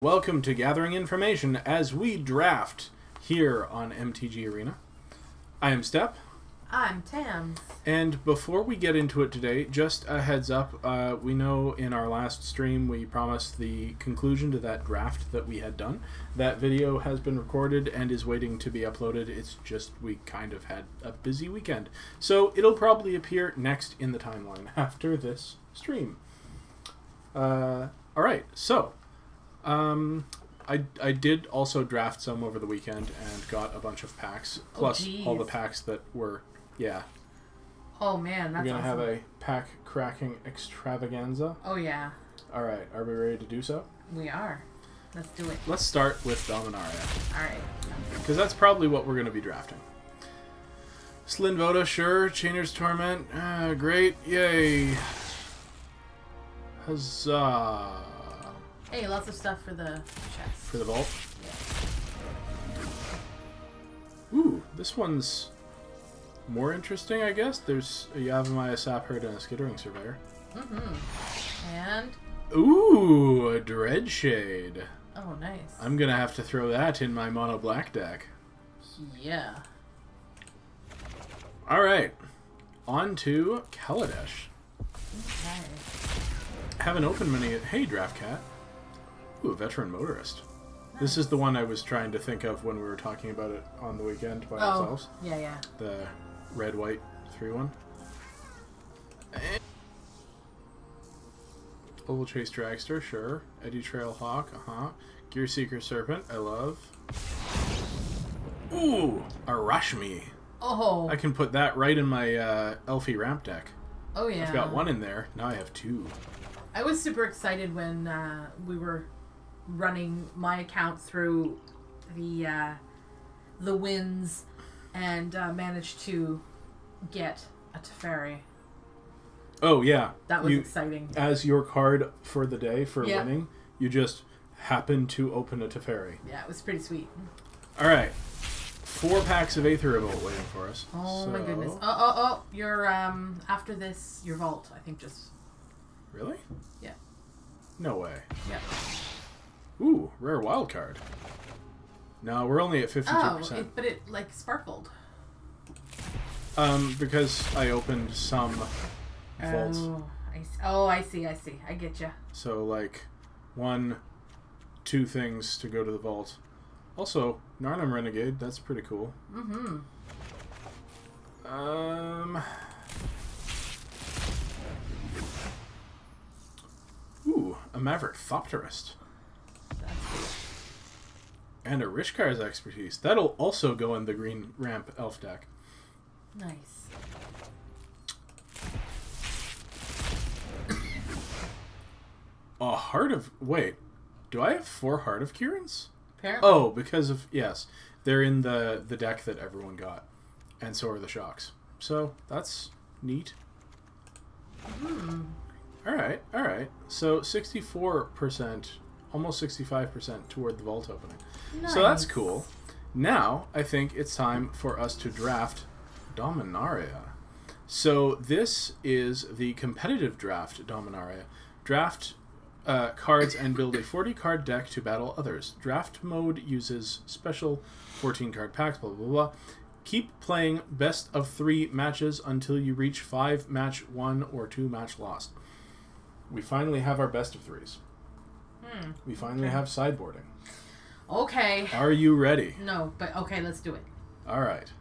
Welcome to Gathering Information as we draft here on MTG Arena. I am Step. I'm Tams. And before we get into it today, just a heads up, we know in our last stream we promised the conclusion to that draft that we had done. That video has been recorded and is waiting to be uploaded. It's just we kind of had a busy weekend. So it'll probably appear next in the timeline after this stream. Alright, so I did also draft some over the weekend and got a bunch of packs, plus all the packs that were, yeah. Oh man, that's We're going to awesome. have a pack cracking extravaganza. Oh yeah. Alright, are we ready to do so? We are. Let's do it. Let's start with Dominaria. Alright. Because that's probably what we're going to be drafting. Slinvoda, sure. Chainer's Torment, great, yay. Huzzah. Hey, lots of stuff for the chest. For the vault? Yeah. Ooh, this one's more interesting, I guess. There's a Yavimaya Sapherd and a Skittering Surveyor. Mm-hmm. And? Ooh, a Dreadshade. Oh, nice. I'm gonna have to throw that in my mono black deck. Yeah. Alright. On to Kaladesh. Okay. Haven't opened many. Hey, Draft Cat. Ooh, a Veteran Motorist. Nice. This is the one I was trying to think of when we were talking about it on the weekend by ourselves. Yeah, yeah. The red-white 3-1. Oval Chase Dragster, sure. Eddy Trail Hawk, Gear Seeker Serpent, I love. Ooh, a Rashmi. Oh. I can put that right in my Elfie ramp deck. Oh yeah. I've got one in there. Now I have two. I was super excited when we were running my account through the wins and managed to get a Teferi. Oh yeah, that was exciting. As your card for the day for winning, you just happen to open a Teferi. Yeah, it was pretty sweet. All right, 4 packs of Aether Revolt waiting for us. Oh my goodness! Oh! You're after this, your vault. I think just. Really? Yeah. No way. Yeah. Ooh, rare wild card. No, we're only at 52%. Oh, but it like sparkled. Because I opened some vaults. Oh, I see. I get you. So like, 1, 2 things to go to the vault. Also, Narnum Renegade. That's pretty cool. Mm-hmm. Ooh, a Maverick Thopterist. And a Rishkar's Expertise. That'll also go in the green ramp elf deck. Nice. A Heart of... Wait. Do I have 4 Heart of Kirans? Apparently. Oh, because of... Yes. They're in the deck that everyone got. And so are the Shocks. So, that's neat. Alright, alright. So, 64%, almost 65% toward the vault opening. Nice. So that's cool. Now, I think it's time for us to draft Dominaria. So this is the competitive draft Dominaria. Draft cards and build a 40-card deck to battle others. Draft mode uses special 14-card packs, blah, blah, blah. Keep playing best of 3 matches until you reach 5 match won or 2 match lost. We finally have our best of 3s. We finally have sideboarding. Okay. Are you ready? No, but okay, let's do it. All right.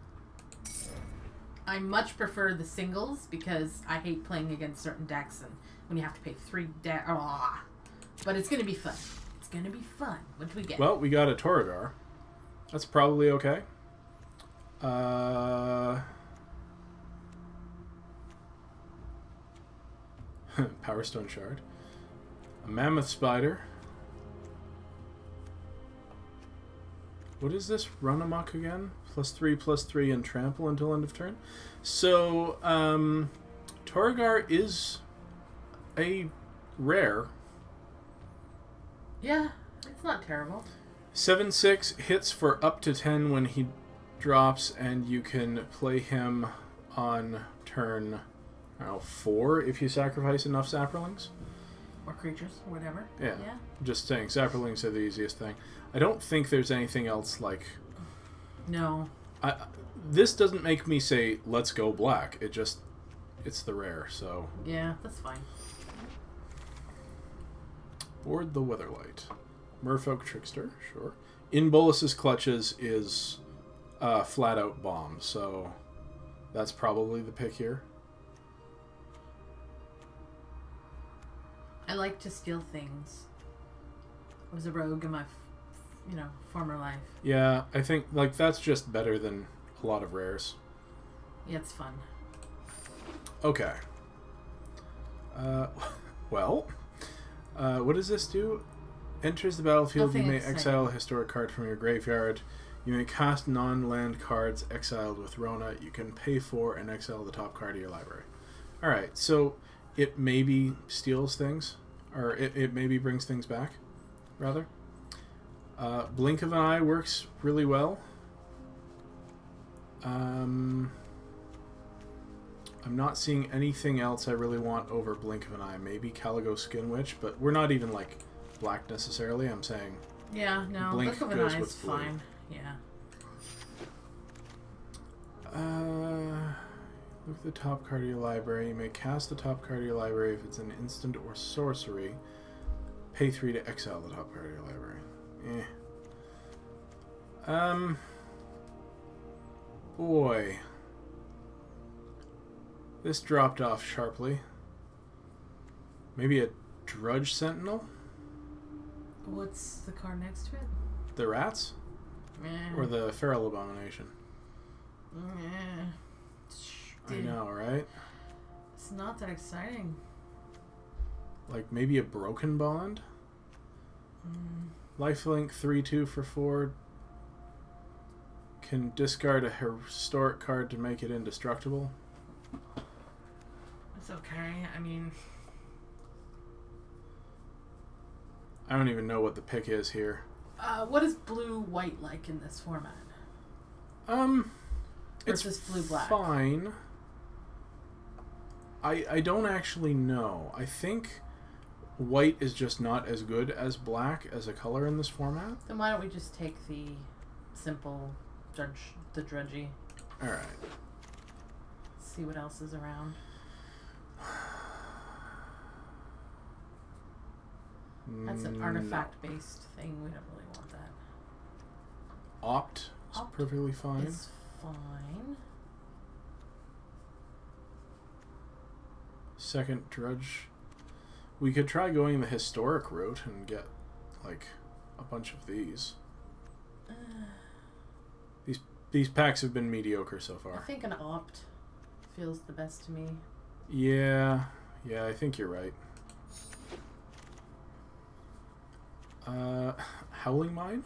I much prefer the singles because I hate playing against certain decks and when you have to pay 3 decks. Oh, but it's going to be fun. It's going to be fun. What do we get? Well, we got a Torridor. That's probably okay. Power Stone Shard. A Mammoth Spider. What is this? Run amok again? +3/+3 and trample until end of turn. So, Torridor is a rare. Yeah, it's not terrible. 7/6 hits for up to 10 when he drops, and you can play him on turn 4 if you sacrifice enough Saprolings. Or creatures, or whatever. Yeah. Yeah. Just saying, saplings are the easiest thing. I don't think there's anything else like... No. This doesn't make me say, let's go black. It just... It's the rare, so... Yeah, that's fine. Board the Weatherlight. Merfolk Trickster, sure. In Bolus's Clutches is flat out bomb, so that's probably the pick here. I like to steal things. I was a rogue in my, former life. Yeah, I think like that's just better than a lot of rares. Yeah, it's fun. Okay. Well, what does this do? Enters the battlefield, Nothing you may exciting. exile a historic card from your graveyard. You may cast non-land cards exiled with Rona. You can pay for and exile the top card of your library. Alright, so it maybe steals things, or it maybe brings things back, rather. Blink of an Eye works really well. I'm not seeing anything else I really want over Blink of an Eye. Maybe Caligo Skin Witch, but we're not even like black necessarily. I'm saying Yeah, no, Blink Blink of an goes Eye with is blue. fine. Yeah. Look at the top card of your library. You may cast the top card of your library if it's an instant or sorcery. Pay 3 to exile the top card of your library. Boy. This dropped off sharply. Maybe a Drudge Sentinel? What's the card next to it? The Rats? Or the Feral Abomination? I know, right? It's not that exciting. Like maybe a Broken Bond? Lifelink 3/2 for 4. Can discard a historic card to make it indestructible. It's okay. I mean, I don't even know what the pick is here. what is blue-white like in this format? It's Versus blue-black. fine. I don't actually know. I think white is just not as good as black as a color in this format. Then why don't we just take the simple the drudgy? All right. See what else is around. That's an artifact-based thing. We don't really want that. Opt is Opt perfectly fine. It's fine. Second Drudge. We could try going the historic route and get like a bunch of these. These packs have been mediocre so far. I think an opt feels the best to me. Yeah, I think you're right. Howling Mine?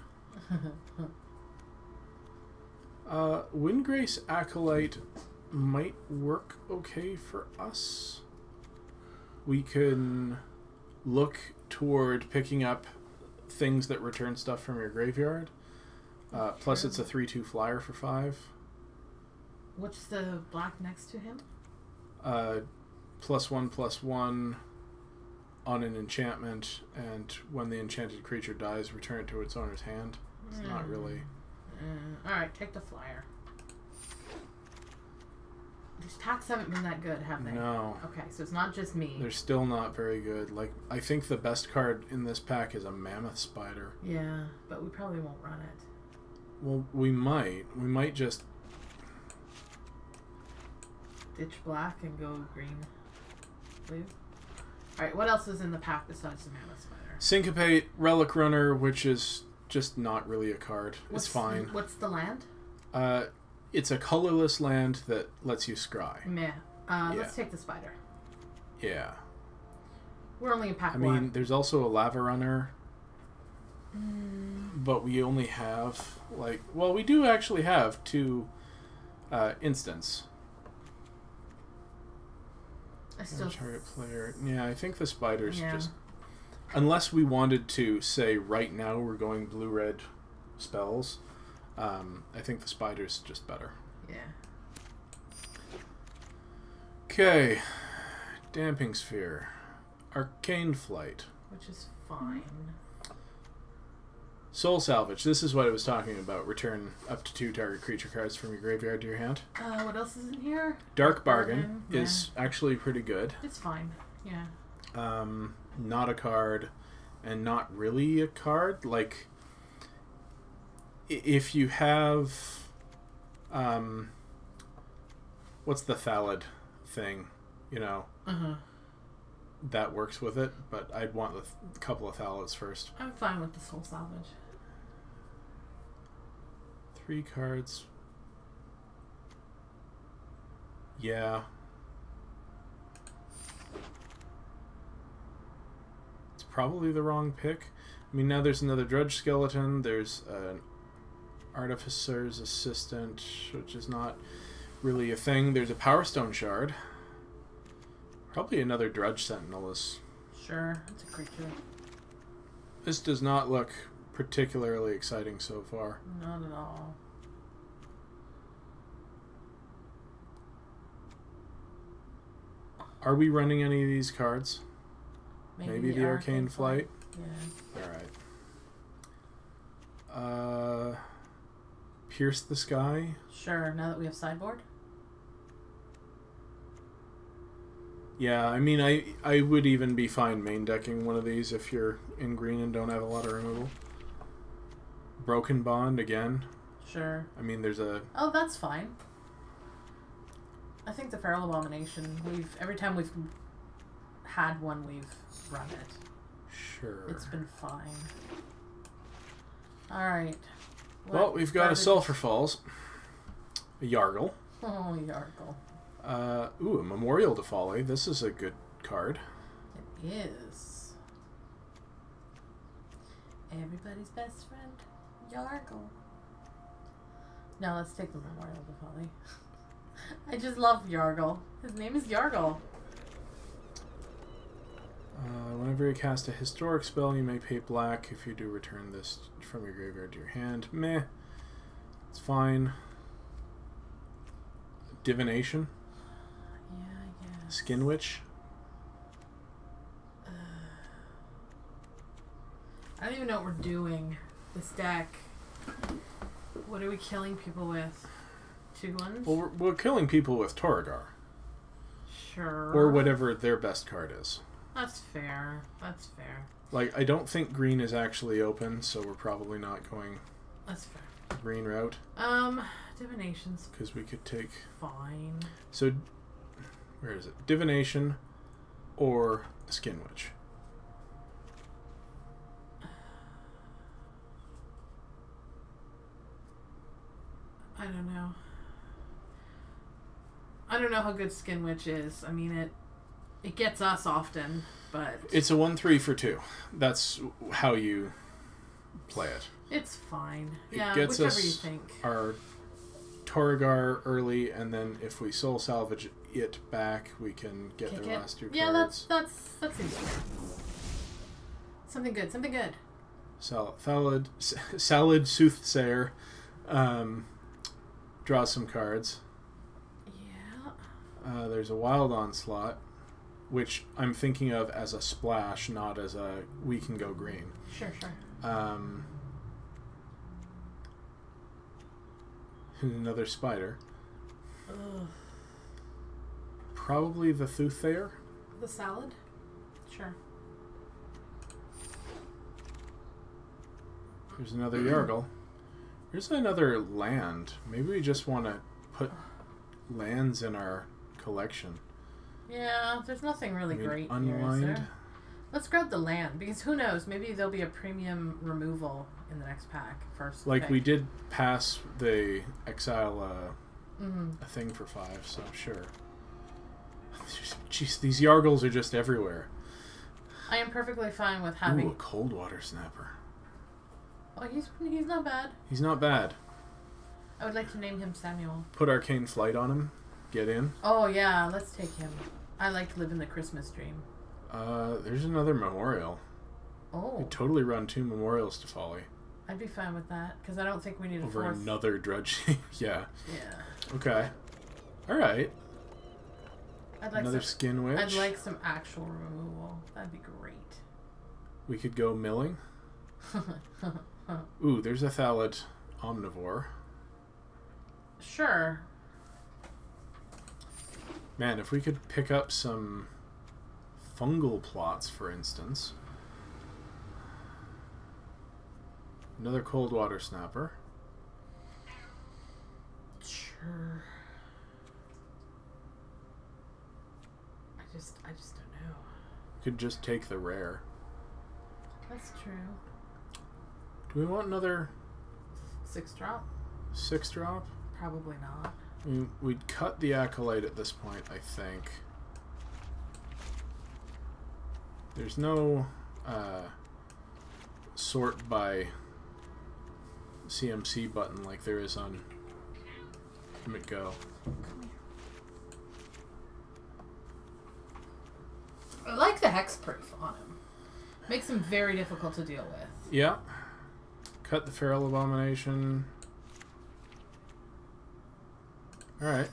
Windgrace Acolyte might work okay for us. We can look toward picking up things that return stuff from your graveyard. Plus it's a 3/2 flyer for 5. What's the black next to him? +1/+1 on an enchantment, and when the enchanted creature dies, return it to its owner's hand. It's not really... Alright, take the flyer. These packs haven't been that good, have they? No. Okay, so it's not just me. They're still not very good. Like, I think the best card in this pack is a Mammoth Spider. Yeah, but we probably won't run it. Well, we might. We might just... Ditch black and go green. Blue. Alright, what else is in the pack besides the Mammoth Spider? Syncopate, Relic Runner, which is just not really a card. It's fine. What's the land? It's a colorless land that lets you scry. Meh. Let's take the spider. Yeah. We're only in pack I one. mean, there's also a Lava Runner. But we only have, like... Well, we do actually have 2 instants. I still... Target player. Yeah, I think the spider's just... Unless we wanted to say, right now we're going blue-red spells, I think the spider's just better. Yeah. Okay. Damping Sphere. Arcane Flight. Which is fine. Soul Salvage. This is what I was talking about. Return up to 2 target creature cards from your graveyard to your hand. What else is in here? Dark Bargain is actually pretty good. It's fine. Yeah. Not a card, and not really a card. Like, if you have, what's the Thallid thing? You know. That works with it, but I'd want a couple of Thalids first. I'm fine with the Soul Salvage. 3 cards. Yeah. It's probably the wrong pick. I mean, now there's another Drudge Skeleton. There's an Artificer's Assistant, which is not really a thing. There's a Power Stone Shard. Probably another Drudge Sentinel is... Sure, it's a creature. This does not look particularly exciting so far. Not at all. Are we running any of these cards? Maybe the Arcane Flight? Yeah. Alright. Pierce the Sky? Sure, now that we have sideboard. Yeah, I mean, I would even be fine main decking one of these if you're in green and don't have a lot of removal. Broken Bond again. Sure. I mean, there's a... Oh, that's fine. I think the Feral Abomination, every time we've had one, we've run it. Sure. It's been fine. Alright. Well, we've got a Sulphur Falls. A Yargle. Oh, Yargle. Ooh, a Memorial to Folly. This is a good card. It is. Everybody's best friend, Yargle. Now let's take the Memorial to Folly. I just love Yargle. His name is Yargle. Whenever you cast a historic spell, you may pay black. If you do, return this from your graveyard to your hand. Meh. It's fine. Divination. Yeah, I guess. Skin Witch. I don't even know what we're doing. This deck. What are we killing people with? 2-1s? Well, we're killing people with Torrigar. Sure. Or whatever their best card is. That's fair. That's fair. Like, I don't think green is actually open, so we're probably not going That's fair. the green route. Divination's because we could take... fine. So, where is it? Divination or Skin Witch? I don't know. I don't know how good Skin Witch is. I mean, it gets us often, but... It's a 1/3 for 2. That's how you play it. It's fine. It Yeah, gets whichever us you think. our Torrigar early, and then if we soul salvage it back, we can get Kick the it. last 2 Yeah, cards. that seems fair. Something good. Something good. Salad Soothsayer draws some cards. Yeah. There's a Wild Onslaught, which I'm thinking of as a splash, not as a we can go green. Sure. Another spider. Ugh. Probably the Soothsayer. The salad? Sure. There's another Yargle. There's another land. Maybe we just want to put lands in our collection. Yeah, there's nothing really great here, is Unwind. there? Let's grab the land, because who knows, maybe there'll be a premium removal in the next pack first. Like, pick. we did pass the Exile Mm-hmm. a thing for 5, so sure. Jeez, these Yargles are just everywhere. I am perfectly fine with having... Ooh, a Cold Water Snapper. Oh, he's not bad. He's not bad. I would like to name him Samuel. Put Arcane Flight on him. Get in. Oh, yeah, let's take him. I like living the Christmas dream. There's another Memorial. Oh. We totally run 2 Memorials to Folly. I'd be fine with that, because I don't think we need a Over fourth. another Drudge. Yeah. Yeah. Okay. Alright. I'd like Another Skin Witch. I'd like some actual removal. That'd be great. We could go milling. Ooh, there's a Thallid Omnivore. Sure. Man, if we could pick up some fungal plots, for instance. Another Cold Water Snapper. Sure. I just don't know. Could just take the rare. That's true. Do we want another 6-drop? 6-drop? Probably not. I mean, we'd cut the Acolyte at this point, I think. There's no sort by CMC button like there is on Go. I like the hexproof on him. Makes him very difficult to deal with. Yeah. Cut the Feral Abomination. Alright.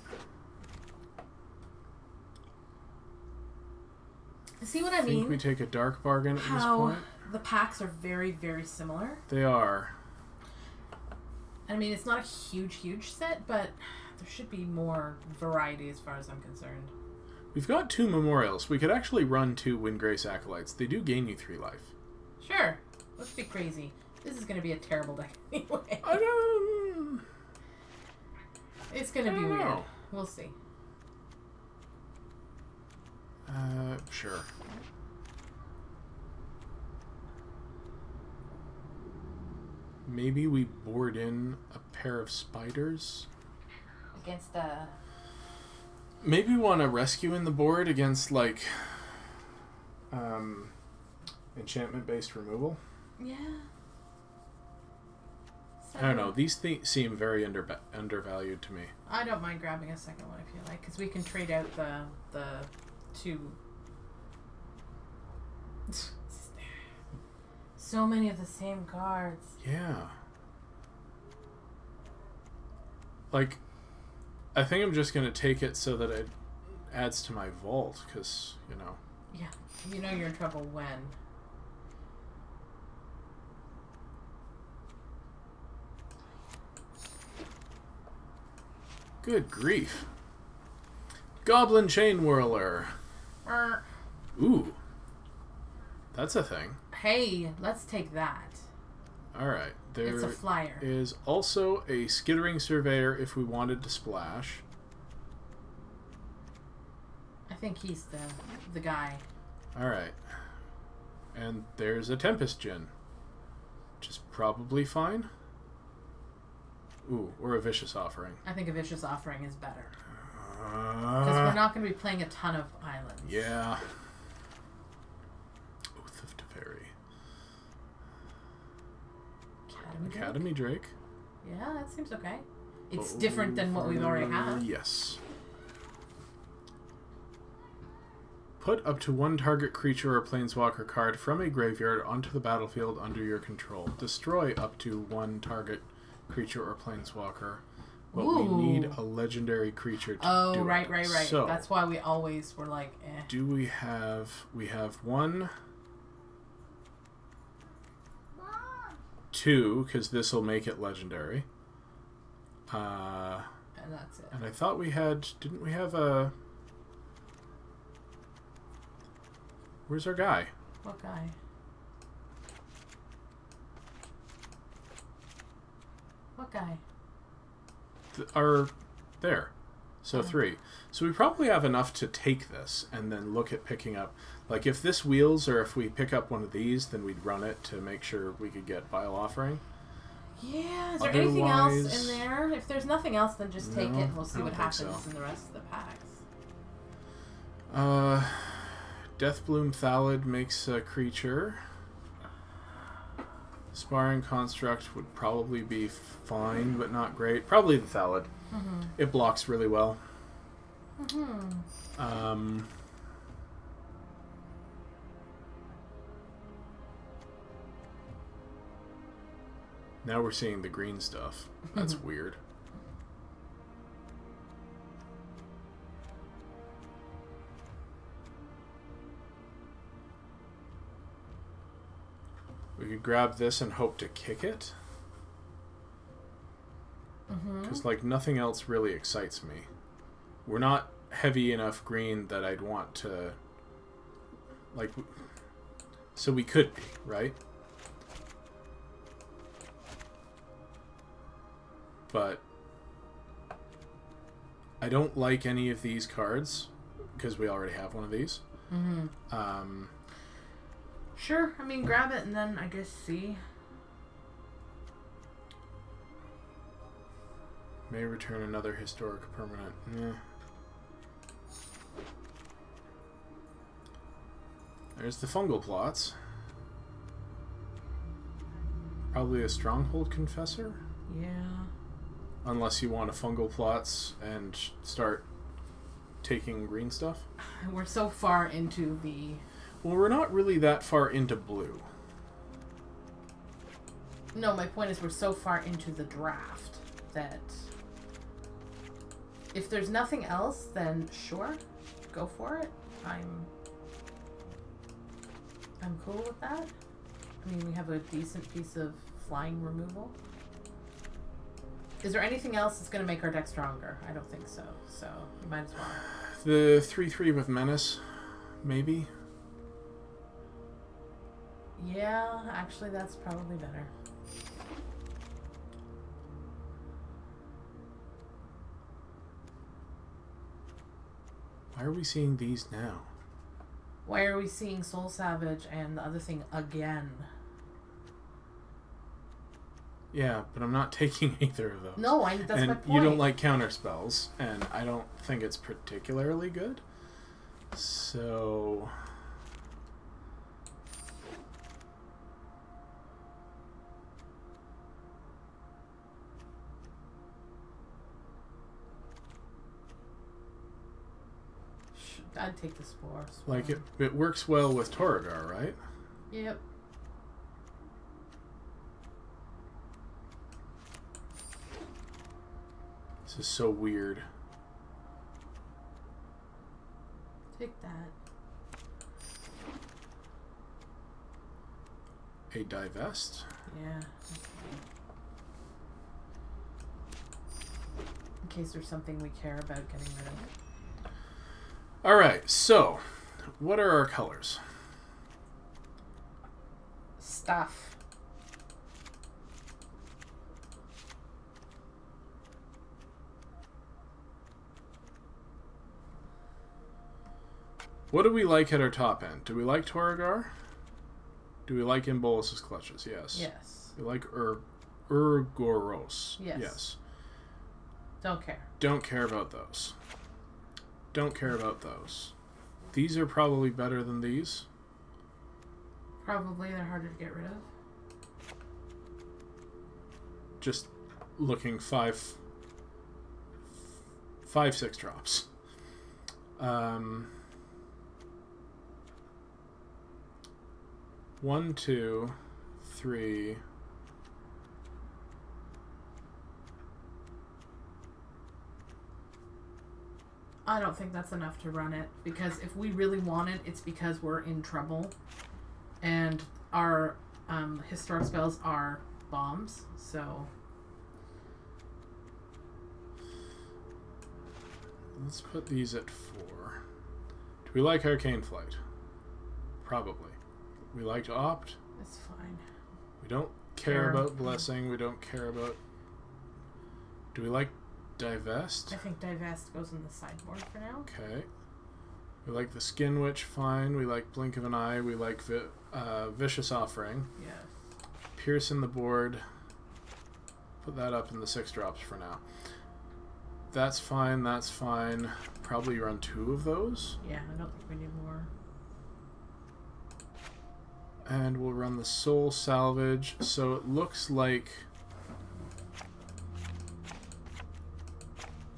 See what I I think mean? we take a Dark Bargain at this point. The packs are very, very similar. They are. I mean, it's not a huge set, but there should be more variety as far as I'm concerned. We've got 2 Memorials. We could actually run 2 Windgrace Acolytes. They do gain you 3 life. Sure. Let's be crazy. This is going to be a terrible deck anyway. I don't... It's going to be weird. We'll see. Sure. Maybe we board in a pair of spiders. Against Maybe we want to rescue in the board against, like, enchantment-based removal. Yeah. I don't know. These seem very undervalued to me. I don't mind grabbing a second one if you like, because we can trade out the 2. So many of the same cards. Yeah. Like, I think I'm just going to take it so that it adds to my vault, because, you know. Yeah, you know you're in trouble when. Good grief. Goblin Chain Whirler. Ooh. That's a thing. Hey, let's take that. Alright. It's a flyer. There is also a Skittering Surveyor if we wanted to splash. I think he's the guy. Alright. And there's a Tempest Djinn, which is probably fine. Ooh, or a Vicious Offering. I think a Vicious Offering is better. Because we're not going to be playing a ton of islands. Yeah. Oath of Teferi. Academy Drake. Yeah, that seems okay. It's different than what we've already had. Yes. Put up to 1 target creature or planeswalker card from a graveyard onto the battlefield under your control. Destroy up to 1 target creature or planeswalker. But we need a legendary creature to do it. Right. So, that's why we always were like, eh. Do we have... We have 1... 2, because this will make it legendary. And that's it. And I thought we had... Didn't we have a... Where's our guy? What guy? What guy? There. So 3. So we probably have enough to take this and then look at picking up... Like, if this wheels or if we pick up one of these, then we'd run it to make sure we could get Vile Offering. Yeah, is there anything else in there? If there's nothing else, then just take it and we'll see what happens in the rest of the packs. Deathbloom Thallid makes a creature. Sparring Construct would probably be fine, but not great. Probably the Thallid. Mm-hmm. It blocks really well. Mm-hmm. Now we're seeing the green stuff. That's weird. could grab this and hope to kick it. Because, like, nothing else really excites me. We're not heavy enough green that I'd want to... Like... So we could be, right? But... I don't like any of these cards. Because we already have one of these. Sure, I mean, grab it and then I guess see. May return another historic permanent. Yeah. There's the fungal plots. Probably a stronghold confessor? Yeah. Unless you want to fungal plots and start taking green stuff. We're so far into the... Well, we're not really that far into blue. No, my point is we're so far into the draft that... If there's nothing else, then sure, go for it. I'm cool with that. I mean, we have a decent piece of flying removal. Is there anything else that's going to make our deck stronger? I don't think so. So, you might as well. The 3/3 with Menace, maybe? Yeah, actually that's probably better. Why are we seeing these now? Why are we seeing Soul Savage and the other thing again? Yeah, but I'm not taking either of those. No, that's my point. You don't like counter spells, and I don't think it's particularly good. So... I'd take the spores. Like, it works well with Torrigar, right? Yep. This is so weird. Take that. A divest? Yeah. In case there's something we care about getting rid of. Alright, so, what are our colors? Stuff. What do we like at our top end? Do we like Torrigar? Do we like Imbolus's Clutches? Yes. Yes. We like Urgoros? Yes. Yes. Don't care. Don't care about those. Don't care about those. These are probably better than these. Probably they're harder to get rid of. Just looking 5, 6 drops. 1, 2, 3. I don't think that's enough to run it, because if we really want it, it's because we're in trouble, and our historic spells are bombs, so... Let's put these at 4. Do we like Arcane Flight? Probably. We like to opt. It's fine. We don't care about Blessing. We don't care about... Do we like Divest? I think Divest goes in the sideboard for now. Okay. We like the Skin Witch, fine. We like Blink of an Eye. We like Vicious Offering. Yes. Pierce in the board. Put that up in the 6 drops for now. That's fine, that's fine. Probably run 2 of those. Yeah, I don't think we need more. And we'll run the Soul Salvage. So it looks like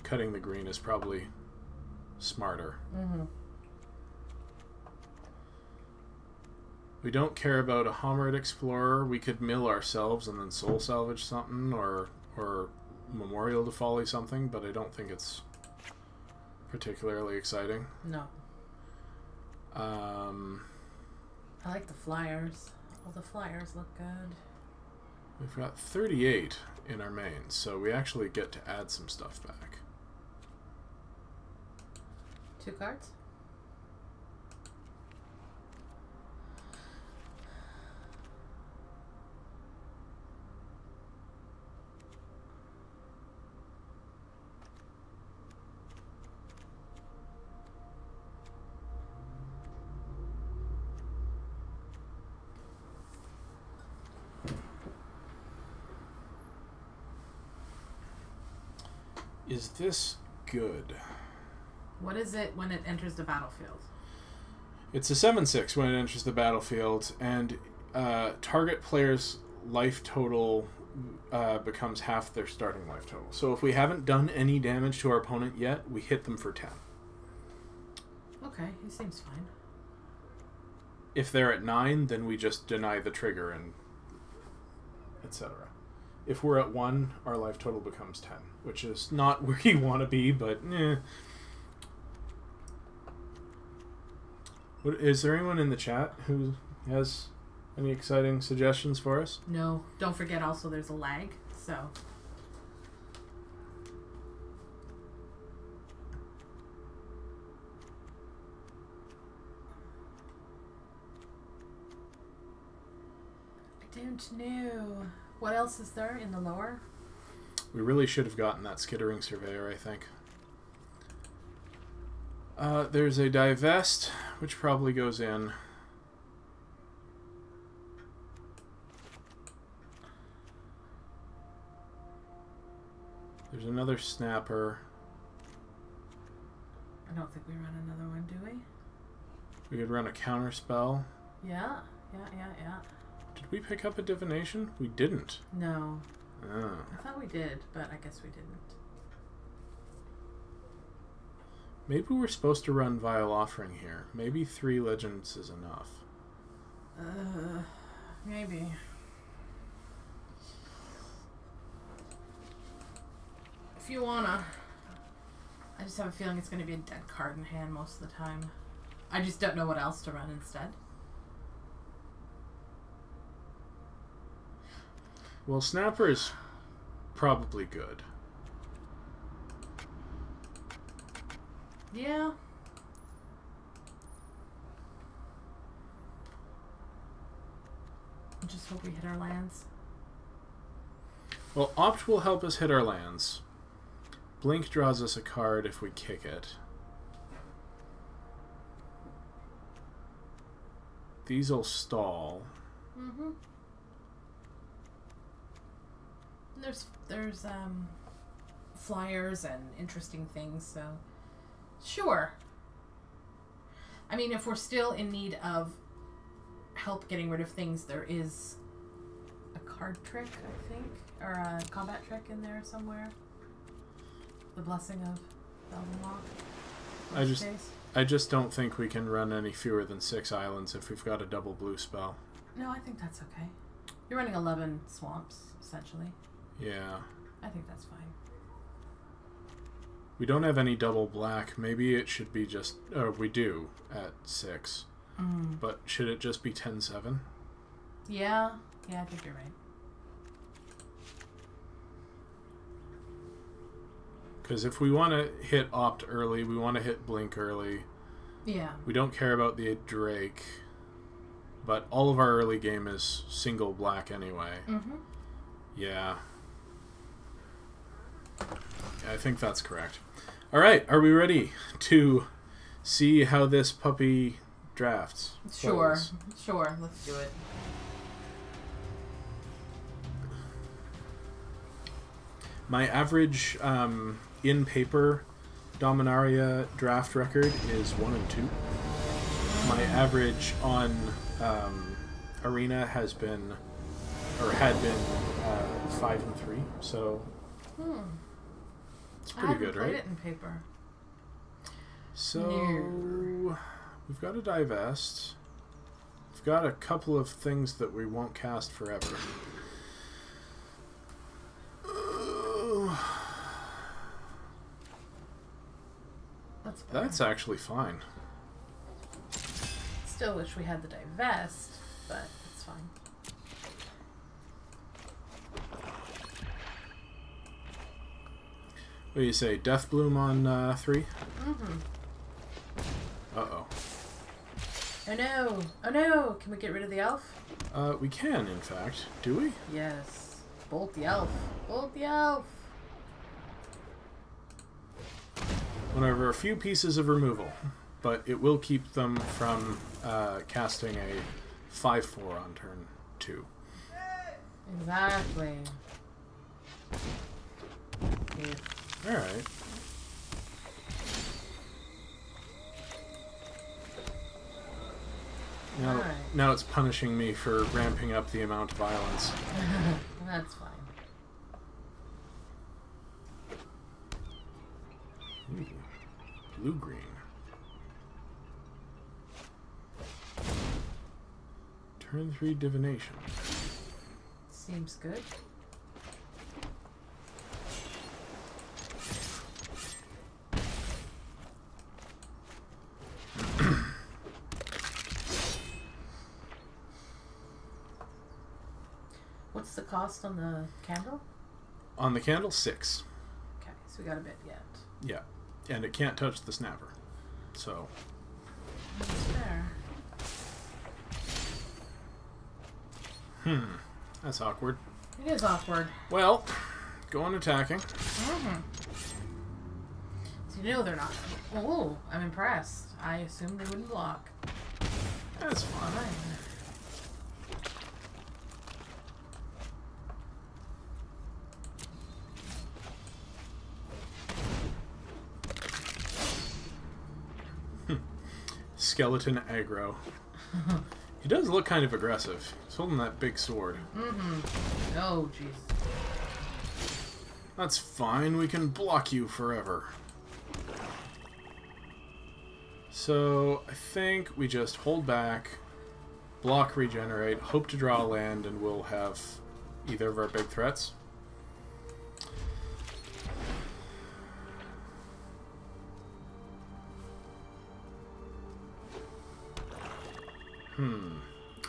cutting the green is probably smarter. Mm-hmm. We don't care about a Homerid Explorer. We could mill ourselves and then Soul Salvage something, or Memorial to Folly something, but I don't think it's particularly exciting. No. I like the flyers. Well, the flyers look good. We've got 38 in our main, so we actually get to add some stuff back. 2 cards? Is this good? What is it when it enters the battlefield? It's a 7/6 when it enters the battlefield, and target player's life total becomes half their starting life total. So if we haven't done any damage to our opponent yet, we hit them for 10. Okay, he seems fine. If they're at 9, then we just deny the trigger and etc. If we're at 1, our life total becomes 10, which is not where you want to be, but eh. Is there anyone in the chat who has any exciting suggestions for us? No. Don't forget also there's a lag, so... I don't know. What else is there in the lower? We really should have gotten that skittering surveyor, I think. There's a divest, which probably goes in. There's another snapper. I don't think we run another one, do we? We could run a counter spell. Yeah. Did we pick up a divination? We didn't. No. Oh. I thought we did, but I guess we didn't. Maybe we're supposed to run Vile Offering here. Maybe 3 legends is enough. Maybe. If you wanna. I just have a feeling it's gonna be a dead card in hand most of the time. I just don't know what else to run instead. Well, Snapper is probably good. Yeah. Just hope we hit our lands. Well, Opt will help us hit our lands. Blink draws us a card if we kick it. These'll stall. Mm-hmm. There's flyers and interesting things, so sure. I mean, if we're still in need of help getting rid of things, there is a card trick, I think, or a combat trick in there somewhere. The Blessing of Beldenlock. I just don't think we can run any fewer than 6 islands if we've got a double blue spell. No, I think that's okay. You're running 11 swamps, essentially. Yeah. I think that's fine. We don't have any double black. Maybe it should be just... Or we do at 6. But should it just be 10-7? Yeah. Yeah, I think you're right. Because if we want to hit Opt early, we want to hit Blink early. Yeah. We don't care about the Drake. But all of our early game is single black anyway. Mm-hmm. Yeah. I think that's correct. Alright, are we ready to see how this puppy drafts? Sure. Sure, let's do it. My average in paper Dominaria draft record is 1 and 2. My average on Arena has been, or had been, 5 and 3. So it's pretty good, right? I haven't played it in paper. So we've got a divest. We've got a couple of things that we won't cast forever. That's actually fine. Still wish we had the divest, but it's That's fine. What do you say? Death Bloom on 3? Mm-hmm. Uh-oh. Oh no! Oh no! Can we get rid of the elf? We can, in fact. Do we? Yes. Bolt the elf. Bolt the elf! Whenever a few pieces of removal, but it will keep them from casting a 5/4 on turn 2. Exactly. Yeah. Alright. Now it's punishing me for ramping up the amount of violence. That's fine. Ooh. Blue-green. Turn 3 divination. Seems good. What's the cost on the candle? On the candle, 6. Okay, so we got a bit yet. Yeah. And it can't touch the snapper. So. That's fair. That's awkward. It is awkward. Well, go on attacking. Mm-hmm. So you know they're not. Oh, I'm impressed. I assumed they wouldn't block. That's fine. Skeleton aggro. He does look kind of aggressive. He's holding that big sword. Mm-hmm. Oh, jeez. That's fine. We can block you forever. So, I think we just hold back, block, regenerate, hope to draw a land, and we'll have either of our big threats.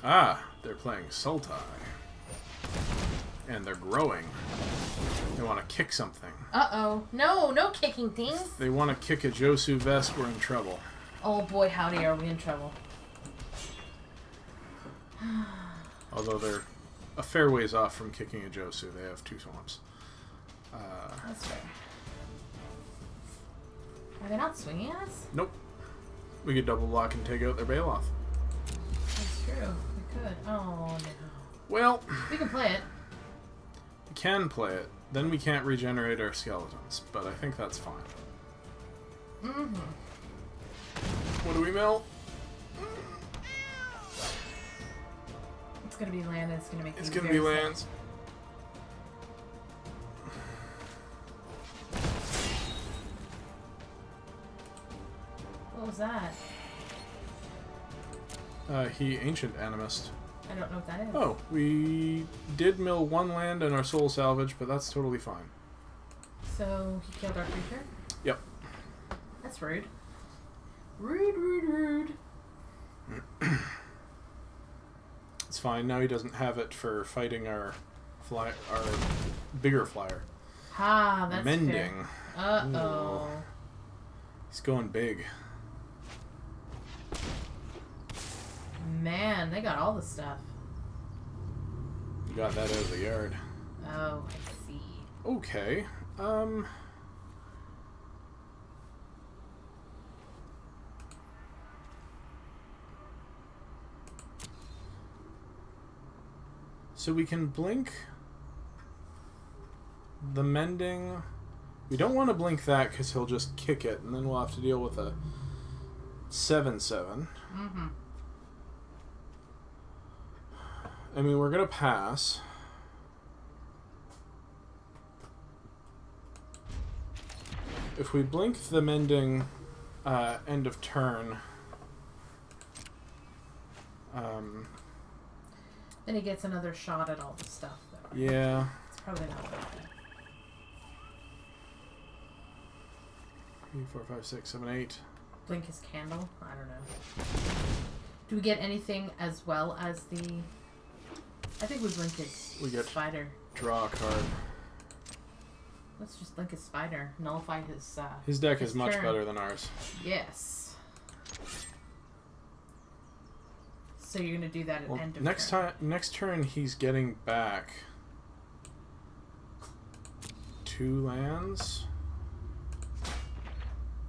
Ah, they're playing Sultai. And they're growing. They want to kick something. Uh-oh. No, no kicking things. If they want to kick a Josu Vest, we're in trouble. Oh boy, howdy, are we in trouble. Although they're a fair ways off from kicking a Josu. They have 2 swamps. That's fair. Are they not swinging at us? Nope. We could double block and take out their Bailoff. That's true. We could. Oh, no. Well, We can play it. we can play it. Then we can't regenerate our skeletons, but I think that's fine. Mm-hmm. What do we mill? It's gonna be land and it's gonna make It's things gonna be very sad. lands. What was that? He Ancient Animist. I don't know what that is. Oh, we did mill 1 land and our soul salvage, but that's totally fine. So, he killed our creature? Yep. That's rude. Rude, rude, rude. It's fine. Now he doesn't have it for fighting our bigger flyer. Ha, that's Mending. fair. Uh-oh. Ooh. He's going big. Man, they got all the stuff. You got that out of the yard. Oh, I see. Okay. So we can blink the mending. We don't want to blink that because he'll just kick it, and then we'll have to deal with a 7/7. Mm-hmm. I mean, we're gonna pass. If we blink the mending end of turn, Then he gets another shot at all the stuff, though. yeah. It's probably not worth it. 3, 4, 5, 6, 7, 8. Blink his candle? I don't know. Do we get anything as well as the I think we blink his We get spider. Draw a card. Let's just blink his spider. Nullify his. His deck is much turn. better than ours. Yes. So you're gonna do that at end of next turn. next turn he's getting back 2 lands.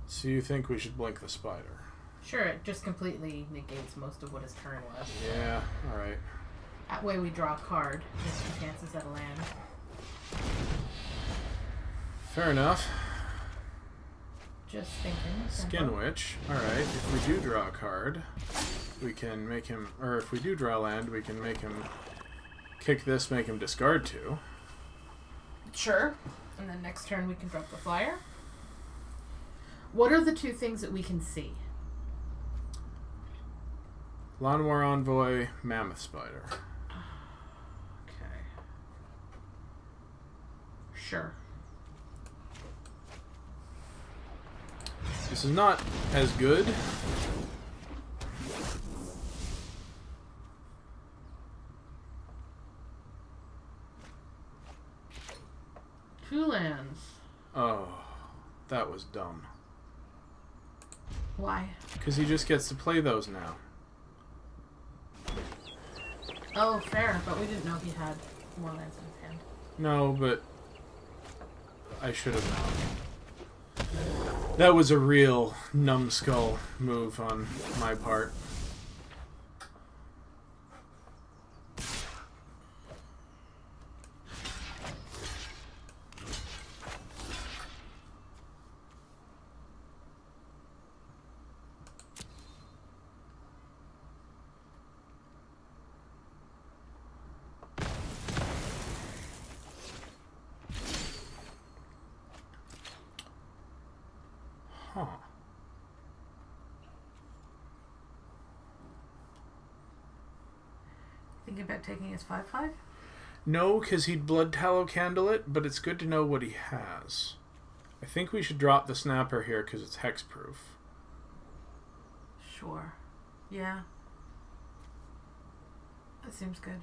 So you think we should blink the spider? Sure, it just completely negates most of what his turn was. Yeah, alright. That way we draw a card. There's some chances at a land. Fair enough. Just thinking. Skin Witch. Alright, if we do draw a card, we can make him... Or if we do draw land, we can make him kick this, make him discard 2. Sure. And then next turn we can drop the flyer. What are the 2 things that we can see? Lawnmower Envoy, Mammoth Spider. Okay. Sure. This is not as good. Two lands. Oh, that was dumb. Why? Because he just gets to play those now. Oh, fair, but we didn't know he had more lands in his hand. No, but I should have known. That was a real numbskull move on my part. Huh. Thinking about taking his 5/5? No, because he'd Blood Tallow Candle it, but it's good to know what he has. I think we should drop the Snapper here because it's hexproof. Sure. Yeah. That seems good.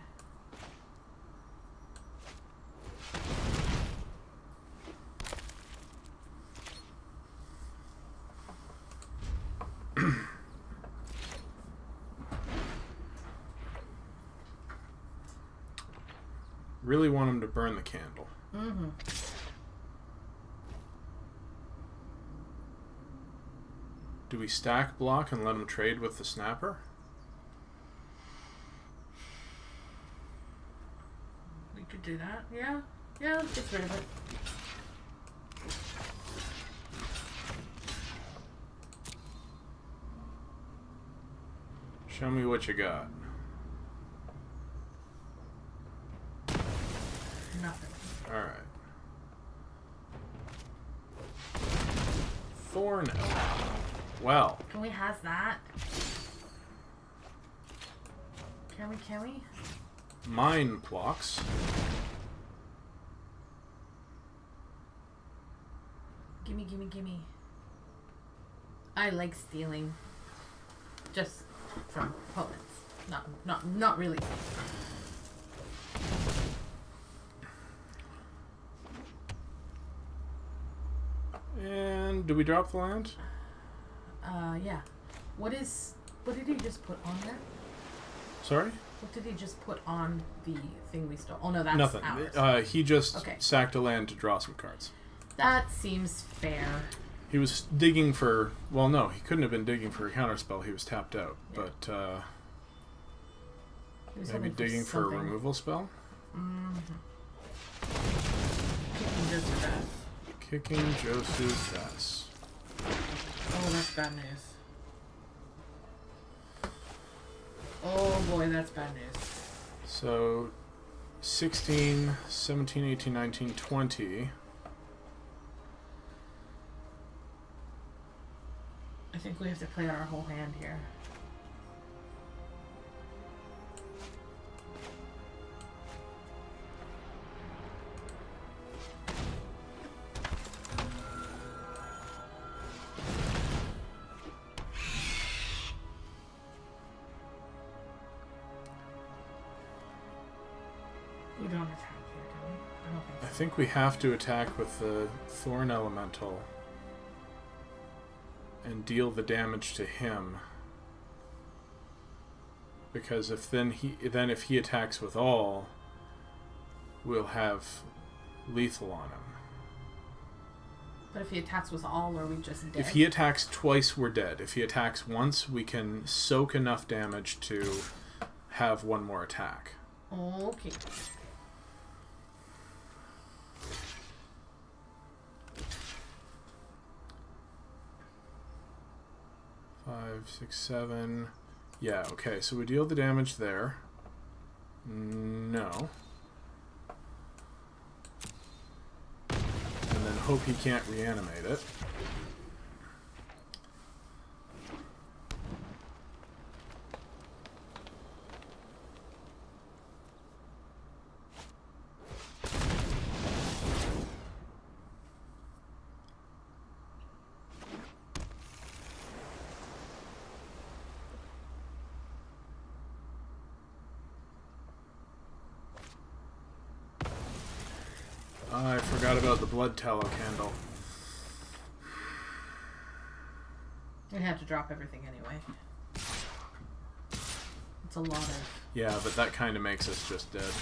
Really want him to burn the candle. Mm-hmm. Do we stack block and let him trade with the Snapper? We could do that. Yeah. Yeah, get rid of it. Show me what you got. Nothing. Alright. Thorn Elf. Well. Can we has that? Can we? Mine blocks. Gimme. I like stealing. Just from opponents. Not really. And do we drop the land? Yeah. What did he just put on there? Sorry? What did he just put on the thing we stole? Oh no, that's Nothing. ours. He just Okay. sacked a land to draw some cards. That seems fair. He was digging for... Well, no, he couldn't have been digging for a counterspell. He was tapped out. Yeah. But, He was maybe hoping digging for a something. removal spell? Mm-hmm. Kicking Joseph's ass. Kicking Josu's ass. Oh, that's bad news. Oh boy, that's bad news. So, 16, 17, 18, 19, 20... I think we have to play out our whole hand here. think we have to attack with the Thorn Elemental and deal the damage to him. Because if if he attacks with all, we'll have lethal on him. But if he attacks with all, are we just dead? If he attacks twice, we're dead. If he attacks once, we can soak enough damage to have one more attack. Okay. Five, 6, 7. Yeah, okay, so we deal the damage there. No. And then hope he can't reanimate it. I forgot about the blood tallow candle. We had to drop everything anyway. It's a lot of... Yeah, but that kind of makes us just dead.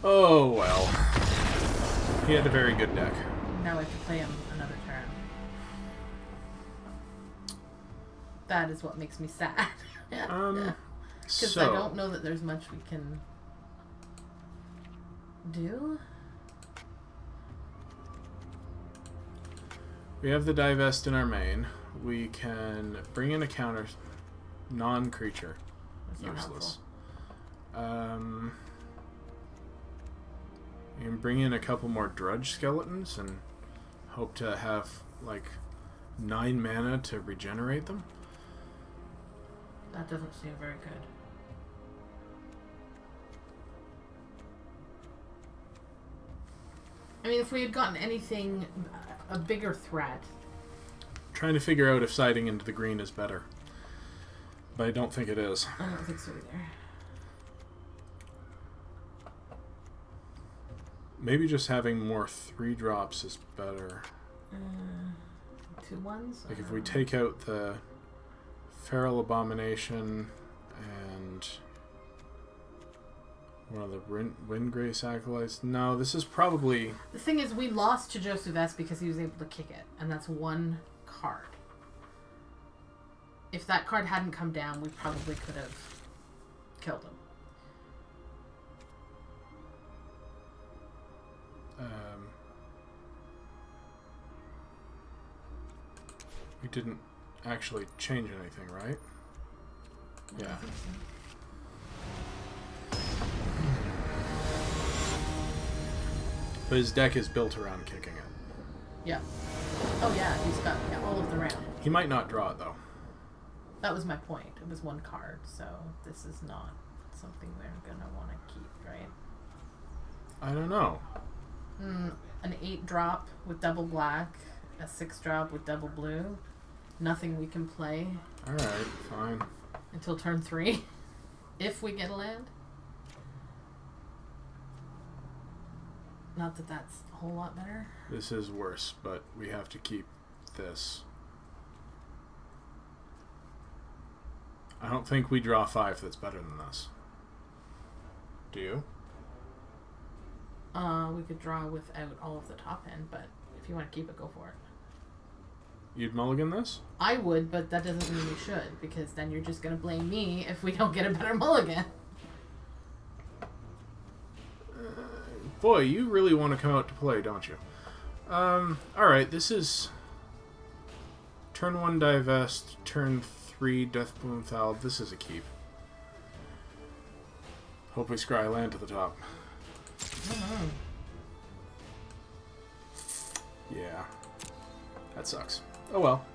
Oh, well. He had a very good deck. Now we have to play him another turn. That is what makes me sad. Because I don't know that there's much we can do. We have the divest in our main. We can bring in a counter non-creature. Useless. You can bring in a couple more Drudge Skeletons and hope to have, like, 9 mana to regenerate them. That doesn't seem very good. I mean, if we had gotten anything, a bigger threat. Trying to figure out if siding into the green is better. But I don't think it is. I don't think so either. Maybe just having more 3-drops is better. 2/1s? Like if we take out the Feral Abomination and one of the Windgrace Acolytes. No, this is probably... The thing is, we lost to Joseph S because he was able to kick it, and that's 1 card. If that card hadn't come down, we probably could have killed him. We didn't actually change anything, right? Yeah. I think so. But his deck is built around kicking it. Yeah. Oh yeah, he's got all of the round. He might not draw it, though. That was my point. It was 1 card, so this is not something we're gonna want to keep, right? I don't know. An 8-drop with double black, a 6-drop with double blue. Nothing we can play. Alright, fine. Until turn 3. If we get a land. Not that that's a whole lot better. This is worse, but we have to keep this. I don't think we draw 5 that's better than this. Do you? We could draw without all of the top end, but if you want to keep it, go for it. You'd mulligan this? I would, but that doesn't mean you should, because then you're just going to blame me if we don't get a better mulligan. Boy, you really want to come out to play, don't you? Alright, this is... Turn 1 divest, turn 3 Deathbloom Thal. This is a keep. Hope we scry land to the top. Yeah. That sucks. Oh well.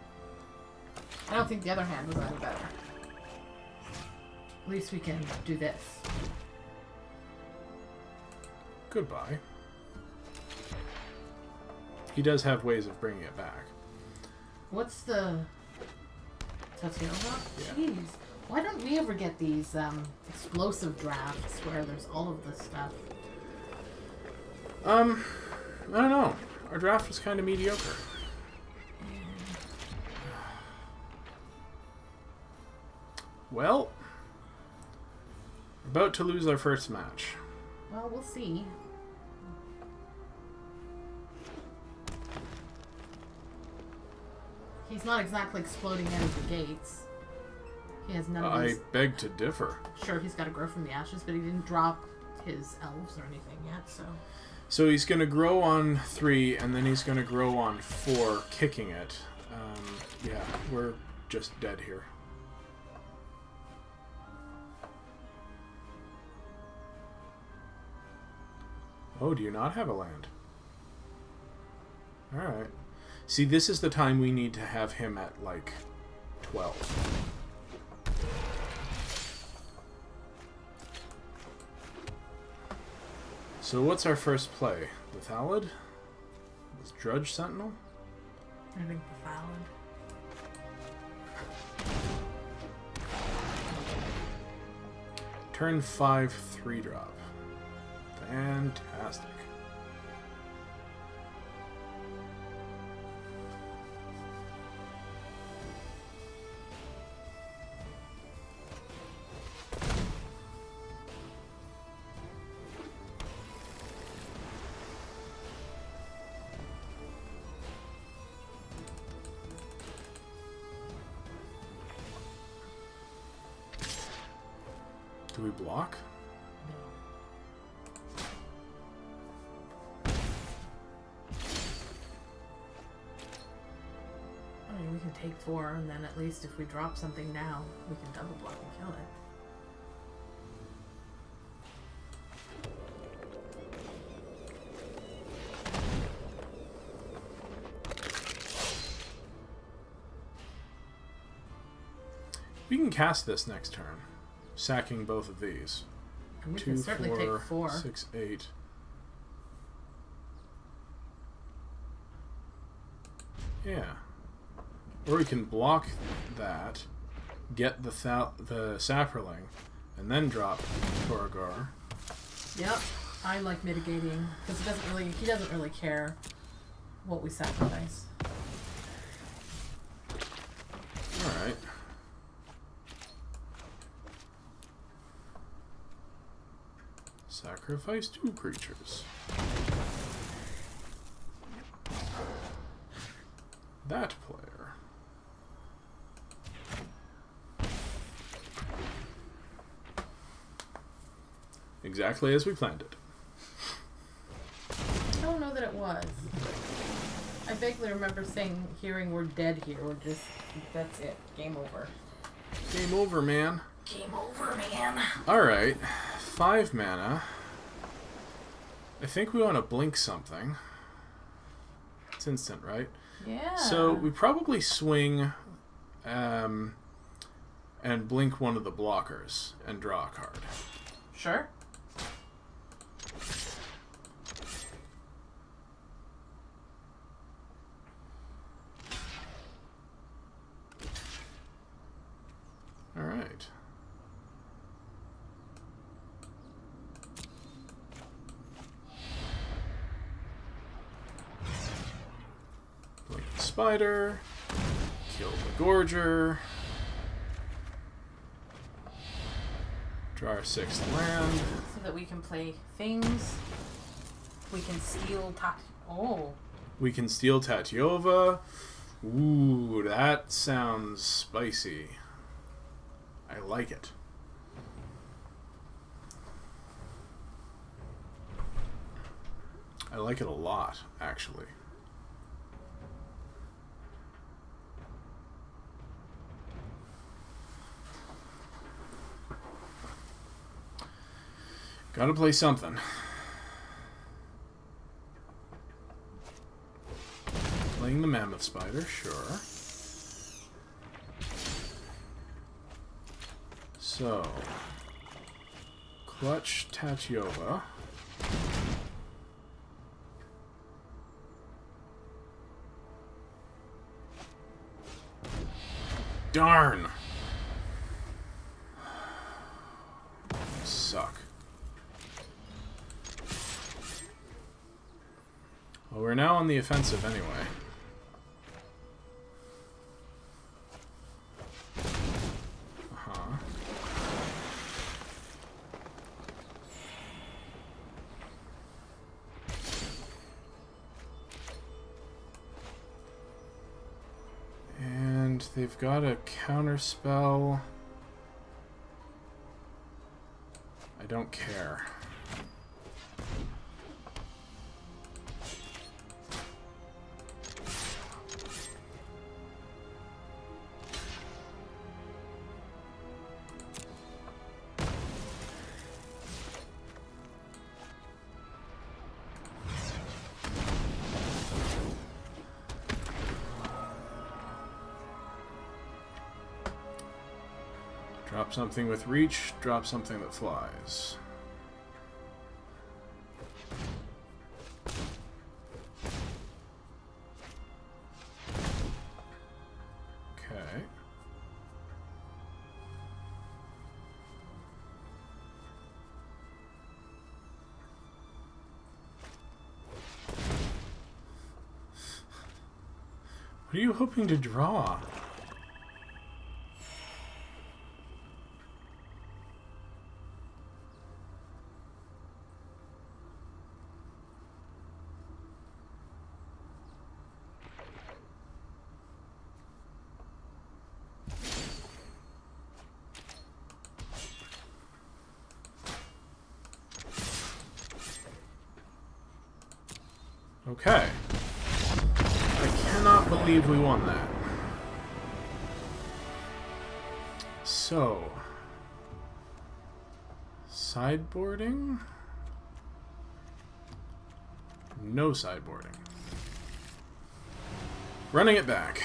I don't think the other hand was any better. At least we can do this. Goodbye. He does have ways of bringing it back. What's the... Tatiana? Yeah. Jeez. Why don't we ever get these explosive drafts where there's all of this stuff? I don't know. Our draft was kind of mediocre. Well, we're about to lose our first match. Well, we'll see. He's not exactly exploding out of the gates. He has none of these. I beg to differ. Sure, he's got to grow from the ashes, but he didn't drop his elves or anything yet, so... So he's going to grow on 3, and then he's going to grow on 4, kicking it. Yeah, we're just dead here. Oh, do you not have a land? Alright. See, this is the time we need to have him at, like, 12. So what's our first play? The Thallid? With Drudge Sentinel? I think the Thallid. Turn 5, 3-drop. Fantastic. Do we block? I mean, we can take 4, and then at least if we drop something now, we can double block and kill it. We can cast this next turn, sacking both of these. And we 2, can certainly 4, take 4. 6, 8. Yeah. Or we can block that, get the Saproling, and then drop Torgar. Yep, I like mitigating because he doesn't really care what we sacrifice. All right. Sacrifice 2 creatures. That player. Exactly as we planned it. I don't know that it was. I vaguely remember hearing we're dead here. We're just, that's it. Game over. Game over, man. Game over, man. Alright. 5 mana. I think we want to blink something. It's instant, right? Yeah. So we probably swing and blink one of the blockers and draw a card. Sure. All right. Blink the spider. Kill the gorger. Draw our 6th land. So that we can play things. We can steal We can steal Tatiova. Ooh, that sounds spicy. I like it. I like it a lot, actually. Gotta play something. Playing the Mammoth Spider, sure. So, Clutch Tatyova. Darn! Suck. Well, we're now on the offensive anyway. Uh-huh. And they've got a counter spell. I don't care. Drop something with reach, drop something that flies. Okay. What are you hoping to draw? Okay. I cannot believe we won that. So, sideboarding? No sideboarding. Running it back.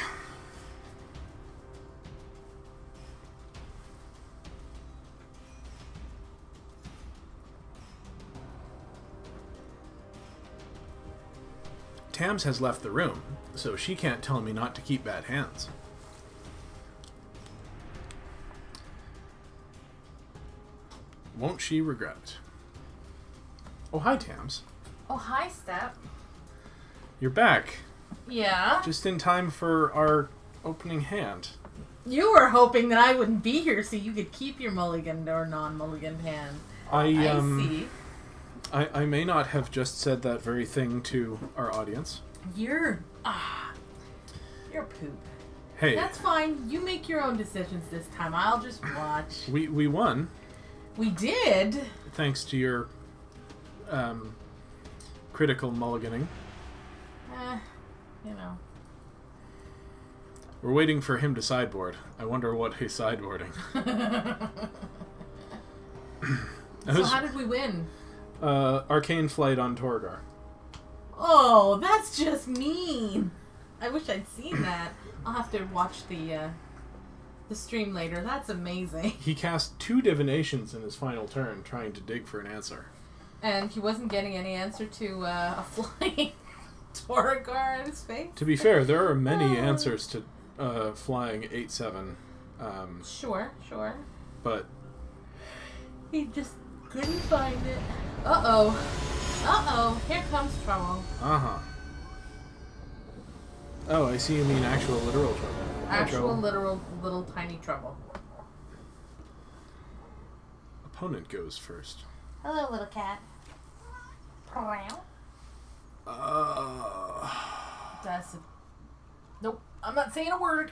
Tams has left the room, so she can't tell me not to keep bad hands. Won't she regret? Oh, hi, Tams. Oh, hi, Step. You're back. Yeah? Just in time for our opening hand. You were hoping that I wouldn't be here so you could keep your mulligan or non-mulligan hand. I see. I may not have just said that very thing to our audience. You're poop. Hey. That's fine. You make your own decisions this time. I'll just watch. We won. We did? Thanks to your critical mulliganing. You know. We're waiting for him to sideboard. I wonder what he's sideboarding. So how did we win? Arcane Flight on Torgar. Oh, that's just mean. I wish I'd seen that. I'll have to watch the stream later. That's amazing. He cast 2 divinations in his final turn, trying to dig for an answer. And he wasn't getting any answer to a flying Torgar in his face? To be fair, there are many answers to flying 8/7. Sure. But he just couldn't find it. Uh-oh. Here comes trouble. Uh-huh. Oh, I see you mean actual literal trouble. Actual literal little tiny trouble. Opponent goes first. Hello, little cat. Nope. I'm not saying a word.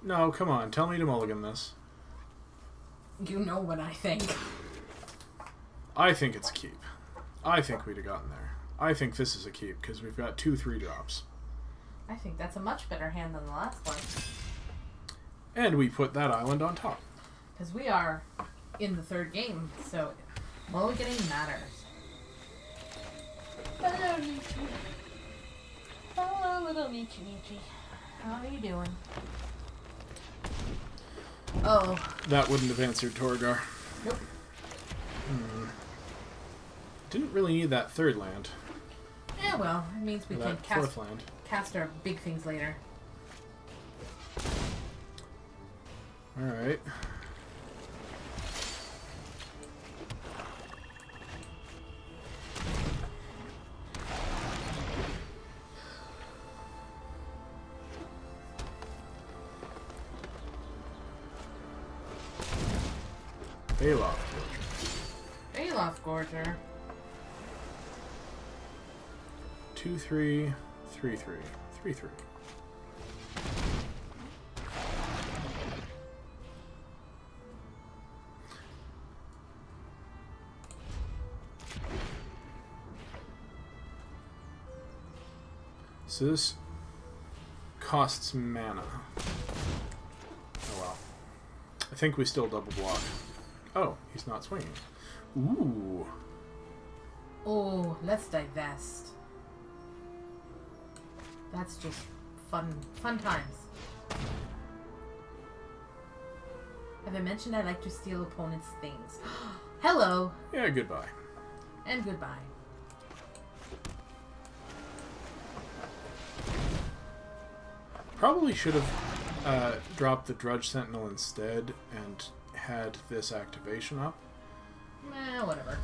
No, come on. Tell me to mulligan this. You know what I think. I think it's a keep. I think we'd have gotten there. I think this is a keep, because we've got 2 3-drops. I think that's a much better hand than the last one. And we put that island on top. Because we are in the 3rd game, so mulliganing matters. Hello, YouTube. Hello. Oh, little Michi Michi. How are you doing? Oh. That wouldn't have answered Torgar. Nope. Didn't really need that third land. Yeah, well, it means we can cast our big things later. Alright. Baloth Gorger. 2/3, 3/3, 3/3. So this costs mana. Oh well. I think we still double block. Oh, he's not swinging. Ooh. Oh, let's divest. That's just fun times. Have I mentioned I like to steal opponents' things? Hello. Yeah, goodbye. And goodbye. Probably should have dropped the Drudge Sentinel instead and had this activation up. Whatever.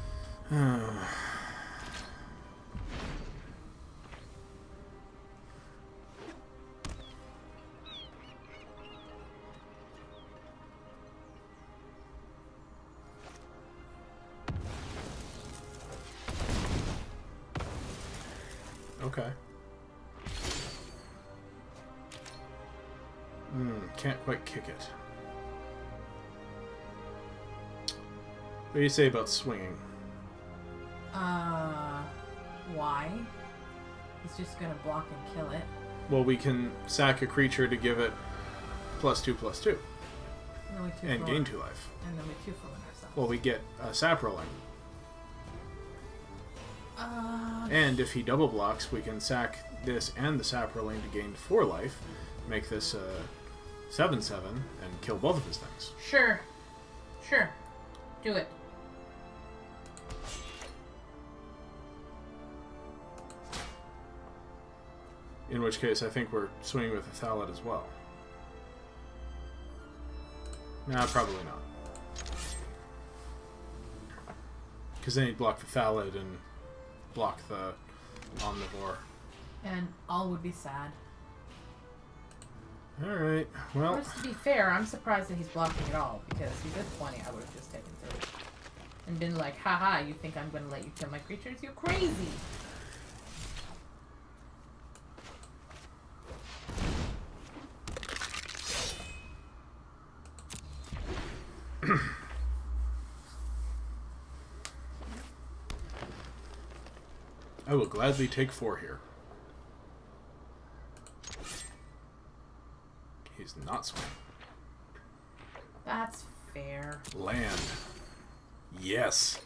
Okay. Can't quite kick it. What do you say about swinging? Why? He's just gonna block and kill it. Well, we can sack a creature to give it +2/+2. And gain 2 life. And then we 2-for-1 ourselves. Well, we get a sap rolling. And if he double blocks, we can sack this and the sap rolling to gain 4 life, make this 7/7, and kill both of his things. Sure. Sure. Do it. In which case, I think we're swinging with a Thalat as well. Nah, probably not. Because then he'd block the Thalat and block the Omnivore. And all would be sad. Alright, well... Of course, to be fair, I'm surprised that he's blocking at all, because he's at 20, I would have just taken 30. And been like, haha, you think I'm going to let you kill my creatures? You're crazy! I will gladly take 4 here. He's not swinging. That's fair. Land. Yes.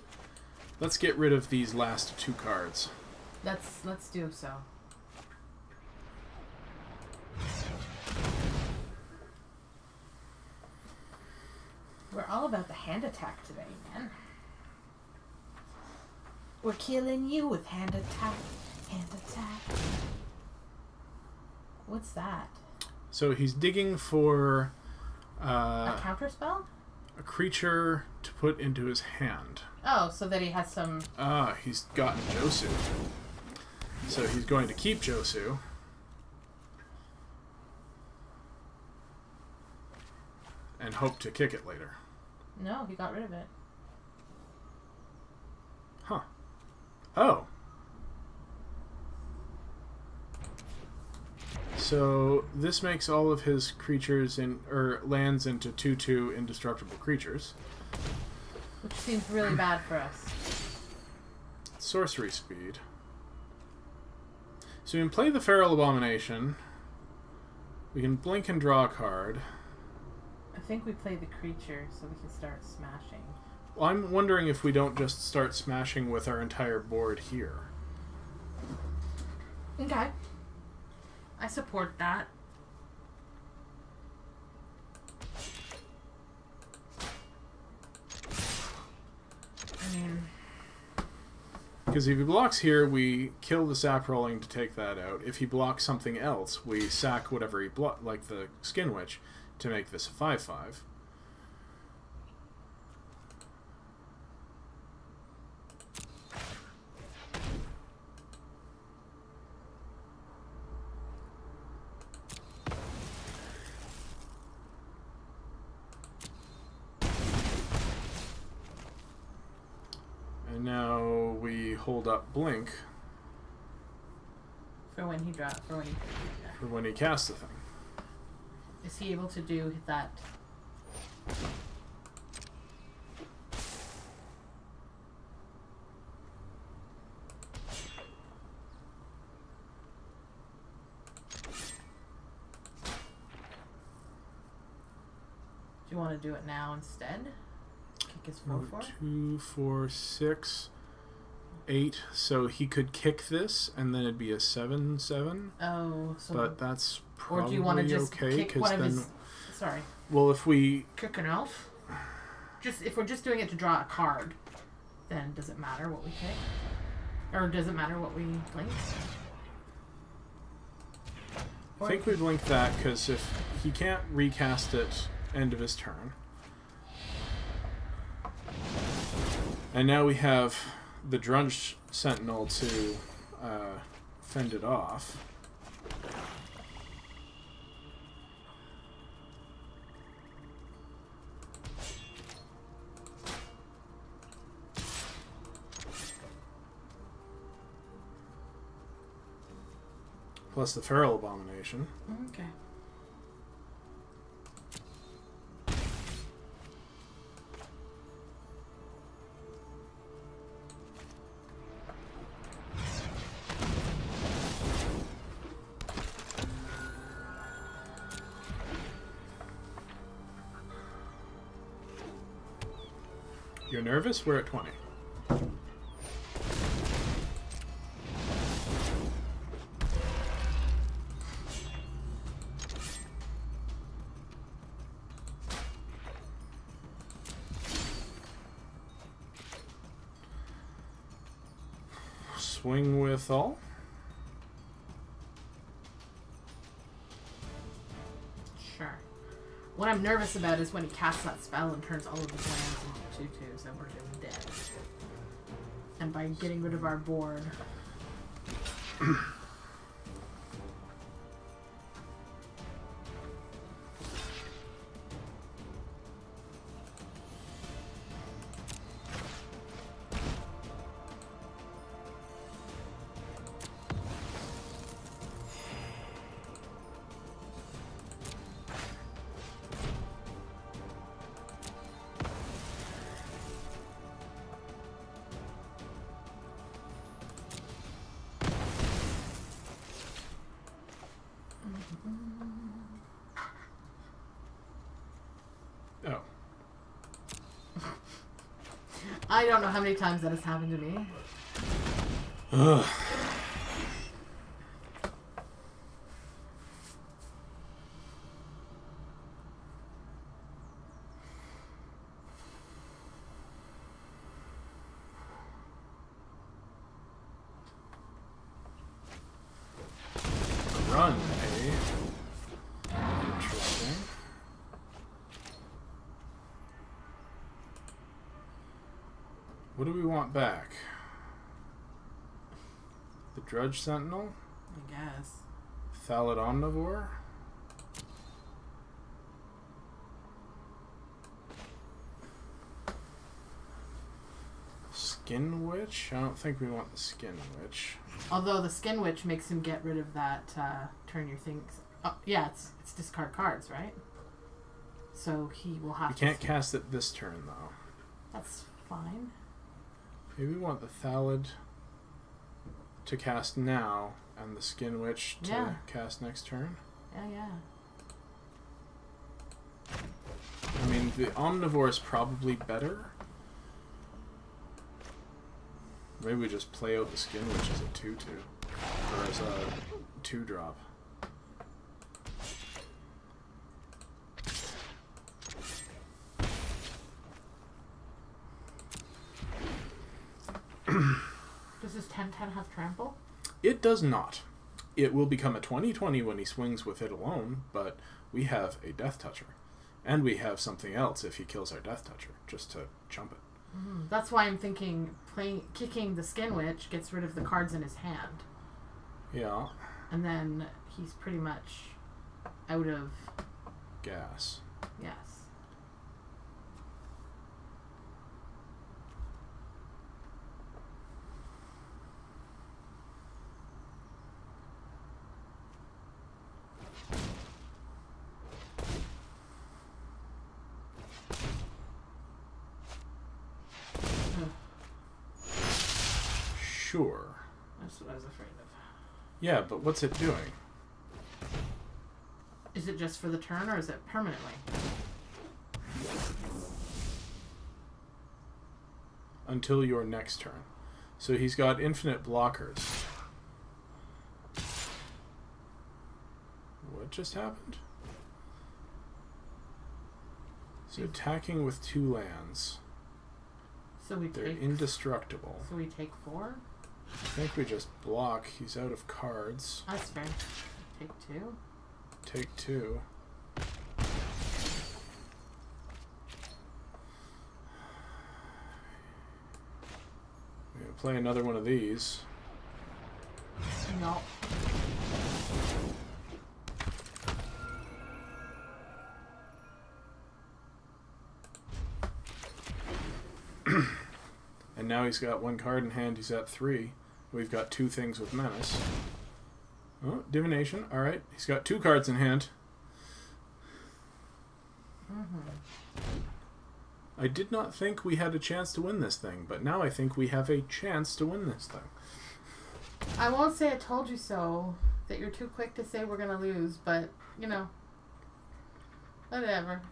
Let's get rid of these last 2 cards. Let's do so. We're all about the hand attack today, man. We're killing you with hand attack. Hand attack. What's that? So he's digging for... a counter spell? A creature to put into his hand. Oh, so that he has some... Ah, he's gotten Josu. So he's going to keep Josu. And hope to kick it later. No, he got rid of it. Huh. Oh. So this makes all of his creatures lands into 2/2 indestructible creatures. Which seems really bad for us. Sorcery speed. So we can play the Feral Abomination. We can blink and draw a card. I think we play the creature so we can start smashing. Well, I'm wondering if we don't just start smashing with our entire board here. Okay. I support that. I mean... Because if he blocks here, we kill the sap rolling to take that out. If he blocks something else, we sack whatever he blocked, like the Skin Witch, to make this a 5/5. And now we hold up Blink For when he for when he casts the thing. Is he able to do that? Do you want to do it now instead? Kick his 4/4? 2, 4, 6, 8. So he could kick this, and then it'd be a 7/7. Oh, so... But that's probably or do you want to just okay, kick one of then, his... Sorry. well, if we... Kick an elf? If we're just doing it to draw a card, then does it matter what we kick? Or does it matter what we blink? I think we blink that, because if he can't recast it end of his turn. And now we have the Drudge Sentinel to fend it off. Plus the Feral Abomination. Okay. You're nervous? We're at 20. Swing with all. Sure. What I'm nervous about is when he casts that spell and turns all of his lands into 2/2s and we're just dead. And by getting rid of our board... Oh. I don't know how many times that has happened to me. Ugh. Run, eh? Interesting. What do we want back? The Drudge Sentinel? I guess. Thallid Omnivore? Skin Witch? I don't think we want the Skin Witch. Although the Skin Witch makes him get rid of that turn your things... Oh, yeah, it's discard cards, right? So he will have You can't cast it this turn, though. That's fine. Maybe we want the Thallid to cast now, and the Skin Witch to cast next turn. Yeah. I mean, the Omnivore is probably better. Maybe we just play out the Skin Witch as a 2/2. Or as a 2-drop. Does this 10/10 have trample? It does not. It will become a 20/20 when he swings with it alone, but we have a Death Toucher. And we have something else if he kills our Death Toucher, just to chump it. That's why I'm thinking kicking the Skin Witch gets rid of the cards in his hand. Yeah. And then he's pretty much out of... gas. Yes. Sure. That's what I was afraid of. Yeah, but what's it doing? Is it just for the turn, or is it permanently? Until your next turn. So he's got infinite blockers. What just happened? So attacking with 2 lands. So They're indestructible. So we take 4? I think we just block. He's out of cards. That's fair. Take 2? Take 2. We're going to play another one of these. No. And now he's got 1 card in hand. He's at 3. We've got 2 things with menace. Oh, divination. All right. He's got 2 cards in hand. I did not think we had a chance to win this thing, but now I think we have a chance to win this thing. I won't say I told you so, that you're too quick to say we're going to lose, but, you know, whatever.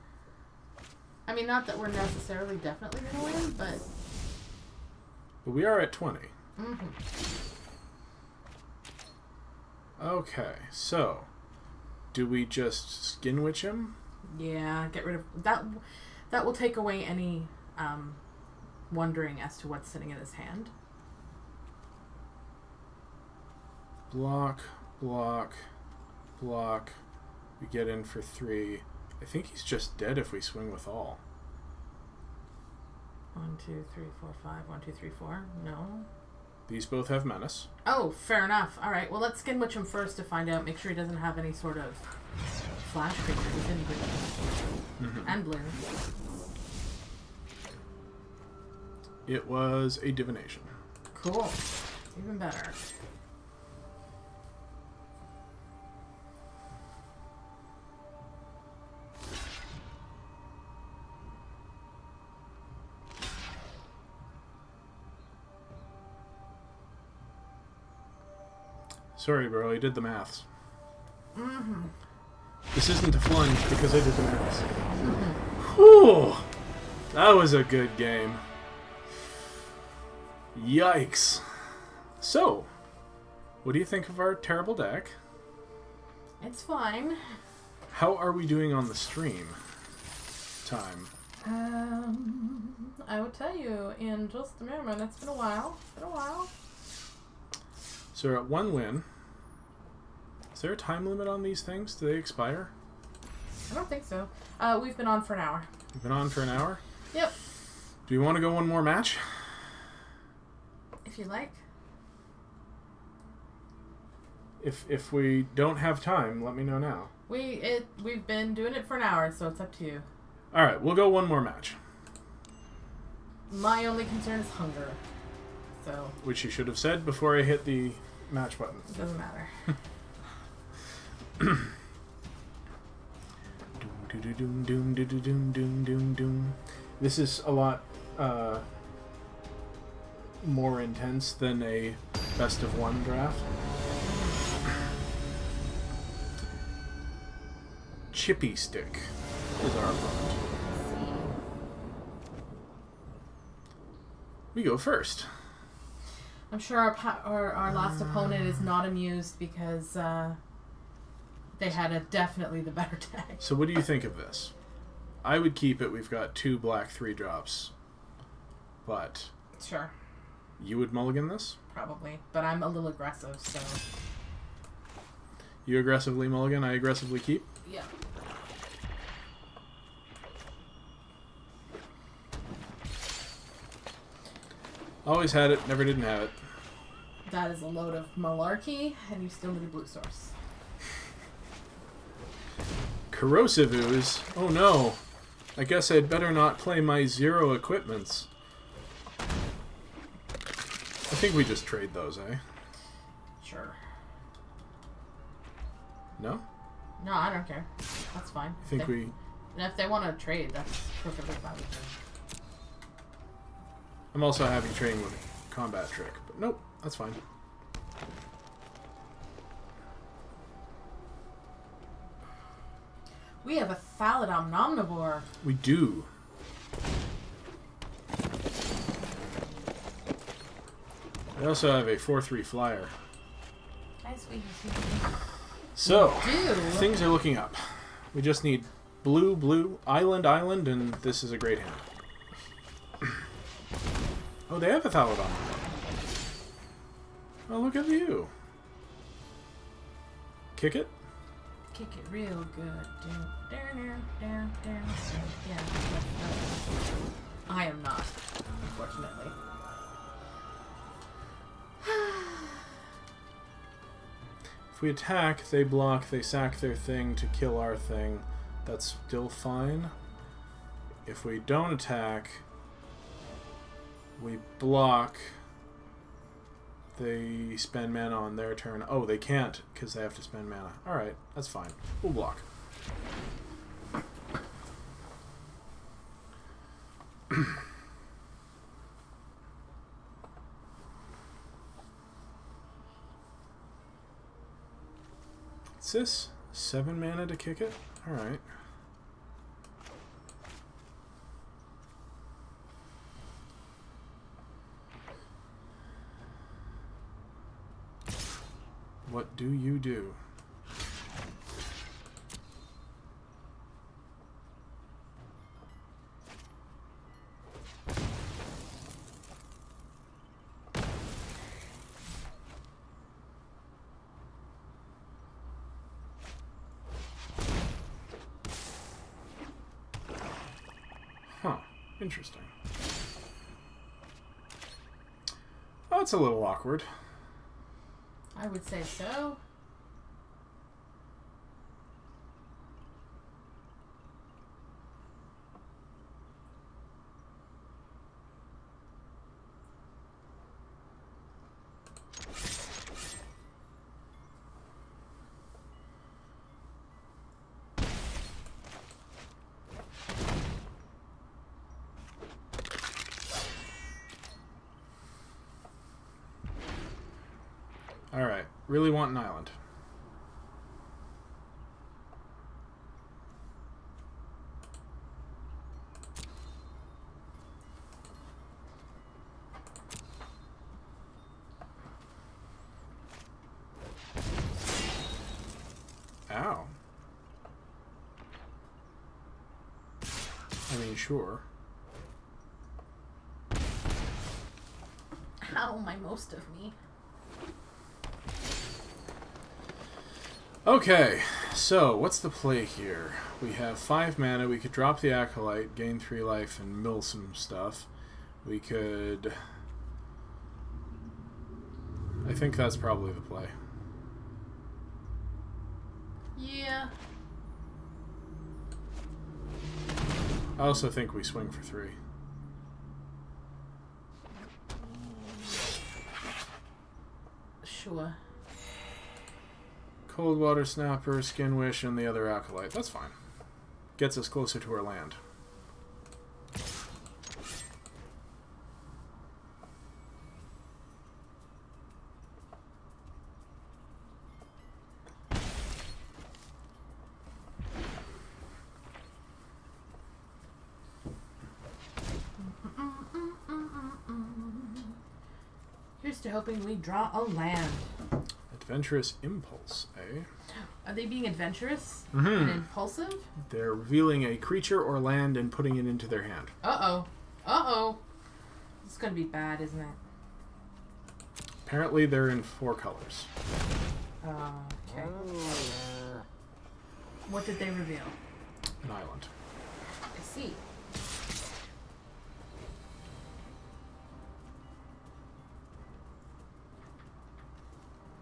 I mean, not that we're necessarily definitely going to win, but... But we are at 20. Okay, so do we just Skin Witch him? Yeah, get rid of that. That will take away any wondering as to what's sitting in his hand. Block, block, block. We get in for 3. I think he's just dead if we swing with all. 1, 2, 3, 4, 5. 1, 2, 3, 4. No. These both have menace. Oh, fair enough. All right. Well, let's Skin Witch him first to find out. Make sure he doesn't have any sort of flash creature within green and blue. It was a divination. Cool. Even better. Sorry, bro. I did the maths. This isn't a flunge because I did the maths. Whew! That was a good game. Yikes. So, what do you think of our terrible deck? It's fine. How are we doing on the stream time? I will tell you in just a moment. It's been a while. So we're at 1 win. Is there a time limit on these things? Do they expire? I don't think so. We've been on for an hour. We've been on for an hour? Yep. Do you want to go one more match? If you like. If we don't have time, let me know now. We've been doing it for an hour, so it's up to you. All right, we'll go one more match. My only concern is hunger. So. Which you should have said before I hit the match button. It doesn't matter. This is a lot more intense than a best of 1 draft. Chippy Stick is our opponent. We go first. I'm sure our last opponent is not amused because they had definitely the better deck. So what do you think of this? I would keep it. We've got 2 black 3-drops. But sure, You would mulligan this? Probably, but I'm a little aggressive, so... You aggressively mulligan, I aggressively keep? Yeah. Always had it, never didn't have it. That is a load of malarkey, and you still need a blue source. Corrosive ooze? Oh no. I guess I'd better not play my 0 equipments. I think we just trade those, eh? Sure. No? No, I don't care. That's fine. I think we... And if they want to trade, that's perfectly fine with me. I'm also happy trading with a combat trick, but nope, that's fine. We have a Thaladom Omnivore. We do. We also have a 4/3 flyer. Nice, we So, do. things are looking up. We just need blue, blue, island, island, and this is a great hand. Oh, they have a Thaladon. Oh, look at you. Kick it? Kick it real good. Down. Yeah. I am not, unfortunately. If we attack, they block, they sack their thing to kill our thing. That's still fine. If we don't attack, we block. They spend mana on their turn. Oh, they can't because they have to spend mana. Alright, that's fine. We'll block. What's this? 7 mana to kick it? Alright. What do you do? Huh. Interesting. Oh, it's a little awkward. I would say so. Alright, really want an island. Ow. I mean, sure. Ow, my most of me. Okay, so what's the play here? We have 5 mana. We could drop the Acolyte, gain 3 life, and mill some stuff. We could... I think that's probably the play. Yeah. I also think we swing for 3. Sure. Cold Water Snapper, Skin Wish, and the other Acolyte. That's fine. Gets us closer to our land. Here's to hoping we draw a land. Adventurous Impulse, eh? Are they being adventurous Mm-hmm. and impulsive? They're revealing a creature or land and putting it into their hand. Uh-oh. Uh-oh. This is gonna be bad, isn't it? Apparently they're in 4 colors. Okay. What did they reveal? An island. I see.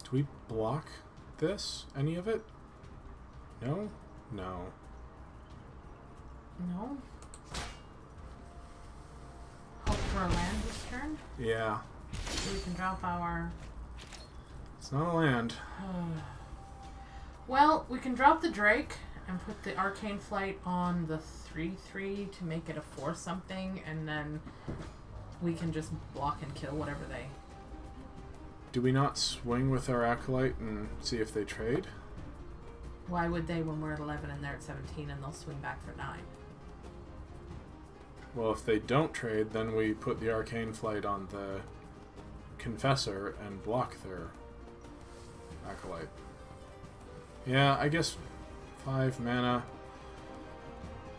Do we block this? Any of it? No? No. No? Hope for a land this turn? Yeah. So we can drop our... It's not a land. Well, we can drop the Drake and put the Arcane Flight on the 3/3 to make it a 4-something, and then we can just block and kill whatever they... Do we not swing with our Acolyte and see if they trade? Why would they when we're at 11 and they're at 17 and they'll swing back for 9? Well, if they don't trade, then we put the Arcane Flight on the Confessor and block their Acolyte. Yeah, I guess 5 mana.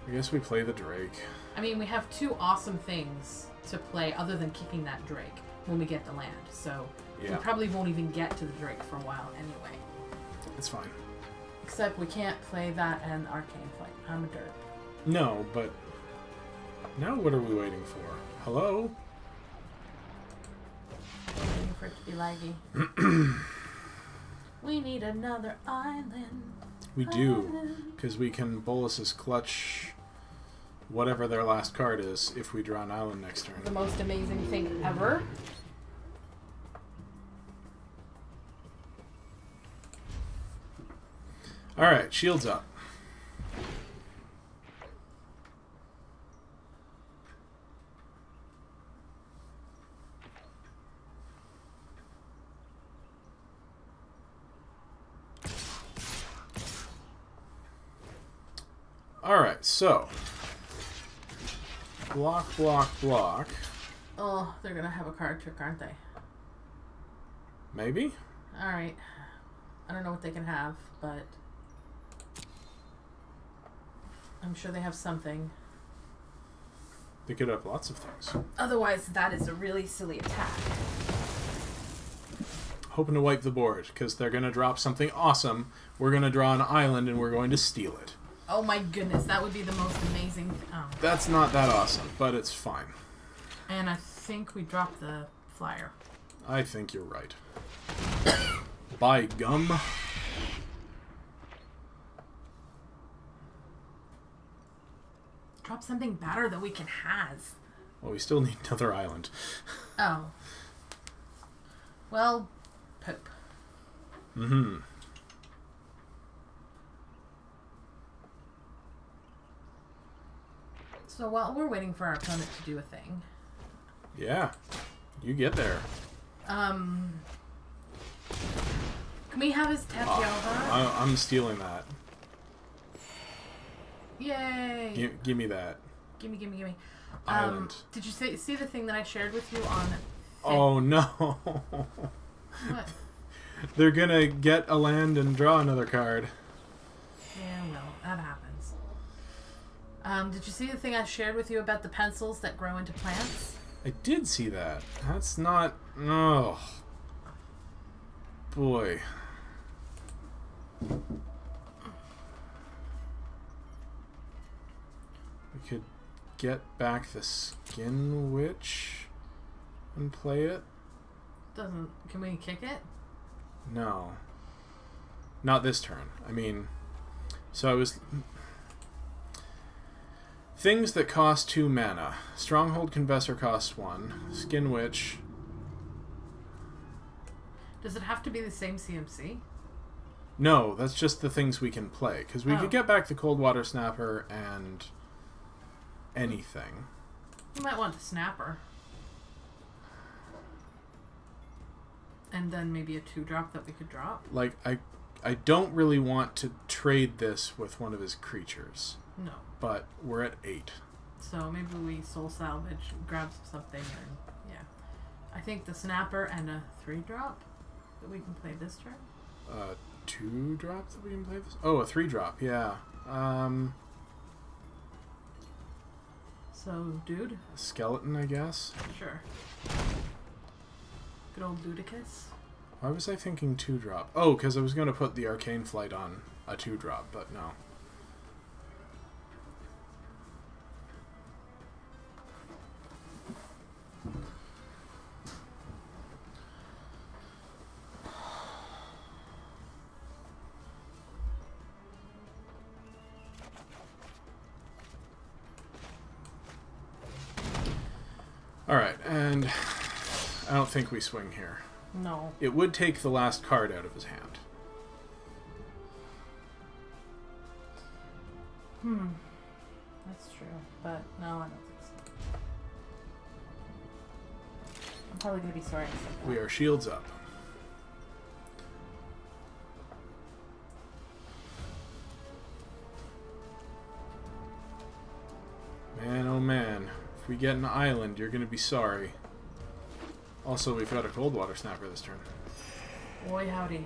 I guess we play the Drake. I mean, we have 2 awesome things to play other than kicking that Drake when we get the land, so yeah. we probably won't even get to the Drake for a while anyway. It's fine. Except we can't play that and Arcane Flight. I'm a derp. No, but now what are we waiting for? Hello? Waiting for it to be laggy. We need another island. We do, because we can Bolus's Clutch whatever their last card is if we draw an island next turn. The most amazing thing ever. Alright, shields up. Alright, so block, block, block. Oh, they're gonna have a card trick, aren't they? Maybe? Alright. I don't know what they can have, but I'm sure they have something. They could have lots of things. Otherwise, that is a really silly attack. Hoping to wipe the board, because they're going to drop something awesome. We're going to draw an island, and we're going to steal it. Oh my goodness, that would be the most amazing thing. Oh. That's not that awesome, but it's fine. And I think we dropped the flyer. I think you're right. By gum. Drop something better that we can has. Well, we still need another island. Oh. Well, poop. Mm-hmm. So while we're waiting for our opponent to do a thing. Yeah. You get there. Can we have his Tapioca? I'm stealing that. Yay! Give me that. Gimme. Island. Did you see the thing that I shared with you on... Oh, no. What? They're gonna get a land and draw another card. Yeah, well, that happens. Did you see the thing I shared with you about the pencils that grow into plants? I did see that. That's not... Oh. Boy. We could get back the Skin Witch and play it. Can we kick it? No. Not this turn. I mean... So I was... Things that cost 2 mana. Stronghold Confessor costs 1. Skin Witch. Does it have to be the same CMC? No, that's just the things we can play. Because we could get back the Coldwater Snapper and anything. You might want the Snapper. And then maybe a 2-drop that we could drop. Like, I don't really want to trade this with one of his creatures. No. But we're at 8. So maybe we soul salvage, grab something, and yeah. I think the Snapper and a 3-drop that we can play this turn. 2-drop that we can play this? Oh, a 3-drop, yeah. So, dude? A skeleton, I guess. Sure. Good old Ludicus. Why was I thinking 2-drop? Oh, because I was going to put the Arcane Flight on a 2-drop, but no. Alright, and I don't think we swing here. No. It would take the last card out of his hand. That's true, but no, I don't think so. I'm probably going to be sorry I said that. We are shields up. Man, oh man. If we get an island, you're going to be sorry. Also, we've got a cold water snapper this turn. Boy, howdy.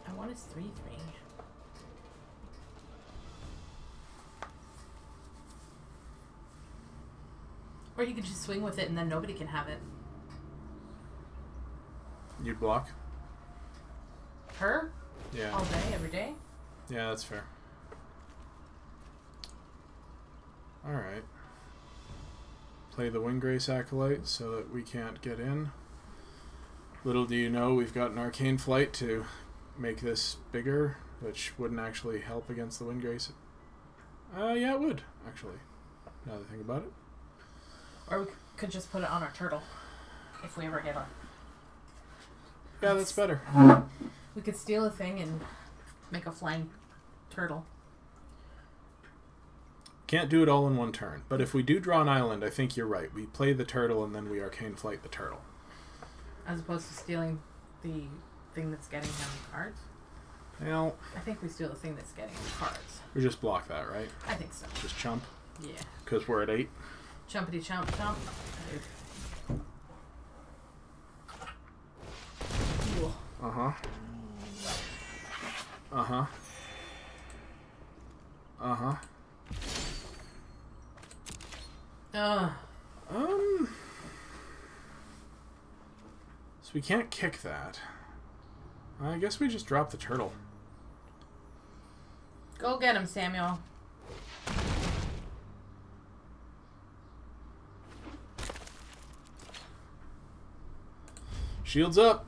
I want his 3/3. Or you could just swing with it and then nobody can have it. You'd block? Her? Yeah. All day, every day? Yeah, that's fair. Alright. Play the Windgrace Acolyte so that we can't get in. Little do you know, we've got an Arcane Flight to make this bigger, which wouldn't actually help against the Windgrace. Yeah, it would, actually. Now that I think about it. Or we could just put it on our turtle. If we ever get on. Yeah, that's better. We could steal a thing and make a flying turtle. Can't do it all in one turn. But if we do draw an island, I think you're right. We play the turtle and then we Arcane Flight the turtle. As opposed to stealing the thing that's getting him cards. Well, I think we steal the thing that's getting him cards. we just block that, right? I think so. Just chump. Yeah. Because we're at 8. Chumpity chump chump. Cool. Uh-huh. Uh-huh. Uh-huh. So we can't kick that. I guess we just drop the turtle. Go get him, Samuel. Shields up.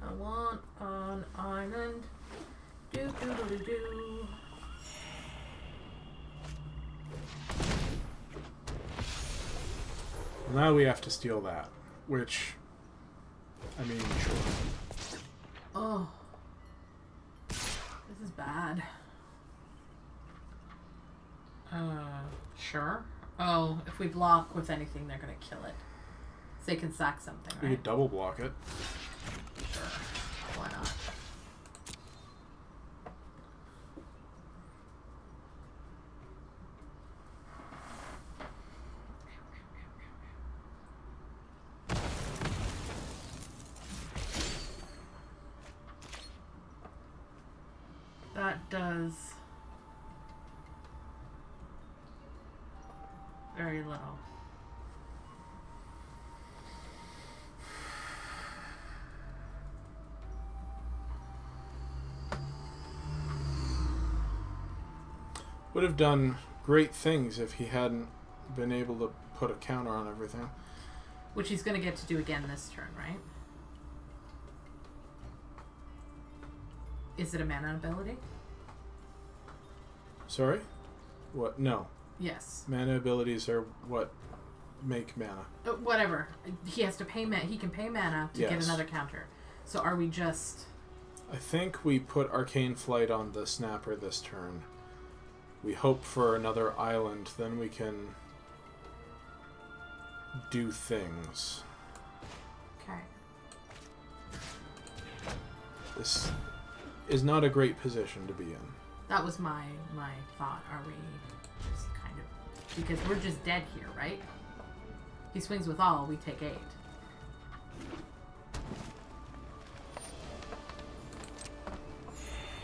I want an island. Do do do do do. Now we have to steal that, which, I mean, sure. Oh. This is bad. Sure. Oh, if we block with anything, they're gonna kill it. So they can sack something, We right? could double block it. Sure. Why not? That does very little. Would have done great things if he hadn't been able to put a counter on everything. Which he's going to get to do again this turn, right? Is it a mana ability? Sorry? What? No. Yes. Mana abilities are what make mana. Whatever. He has to pay mana. He can pay mana to get Yes. another counter. So are we just... I think we put Arcane Flight on the Snapper this turn. We hope for another island, then we can do things. Okay. This is not a great position to be in. That was my thought. Are we just kind of... Because we're just dead here, right? He swings with all, we take 8.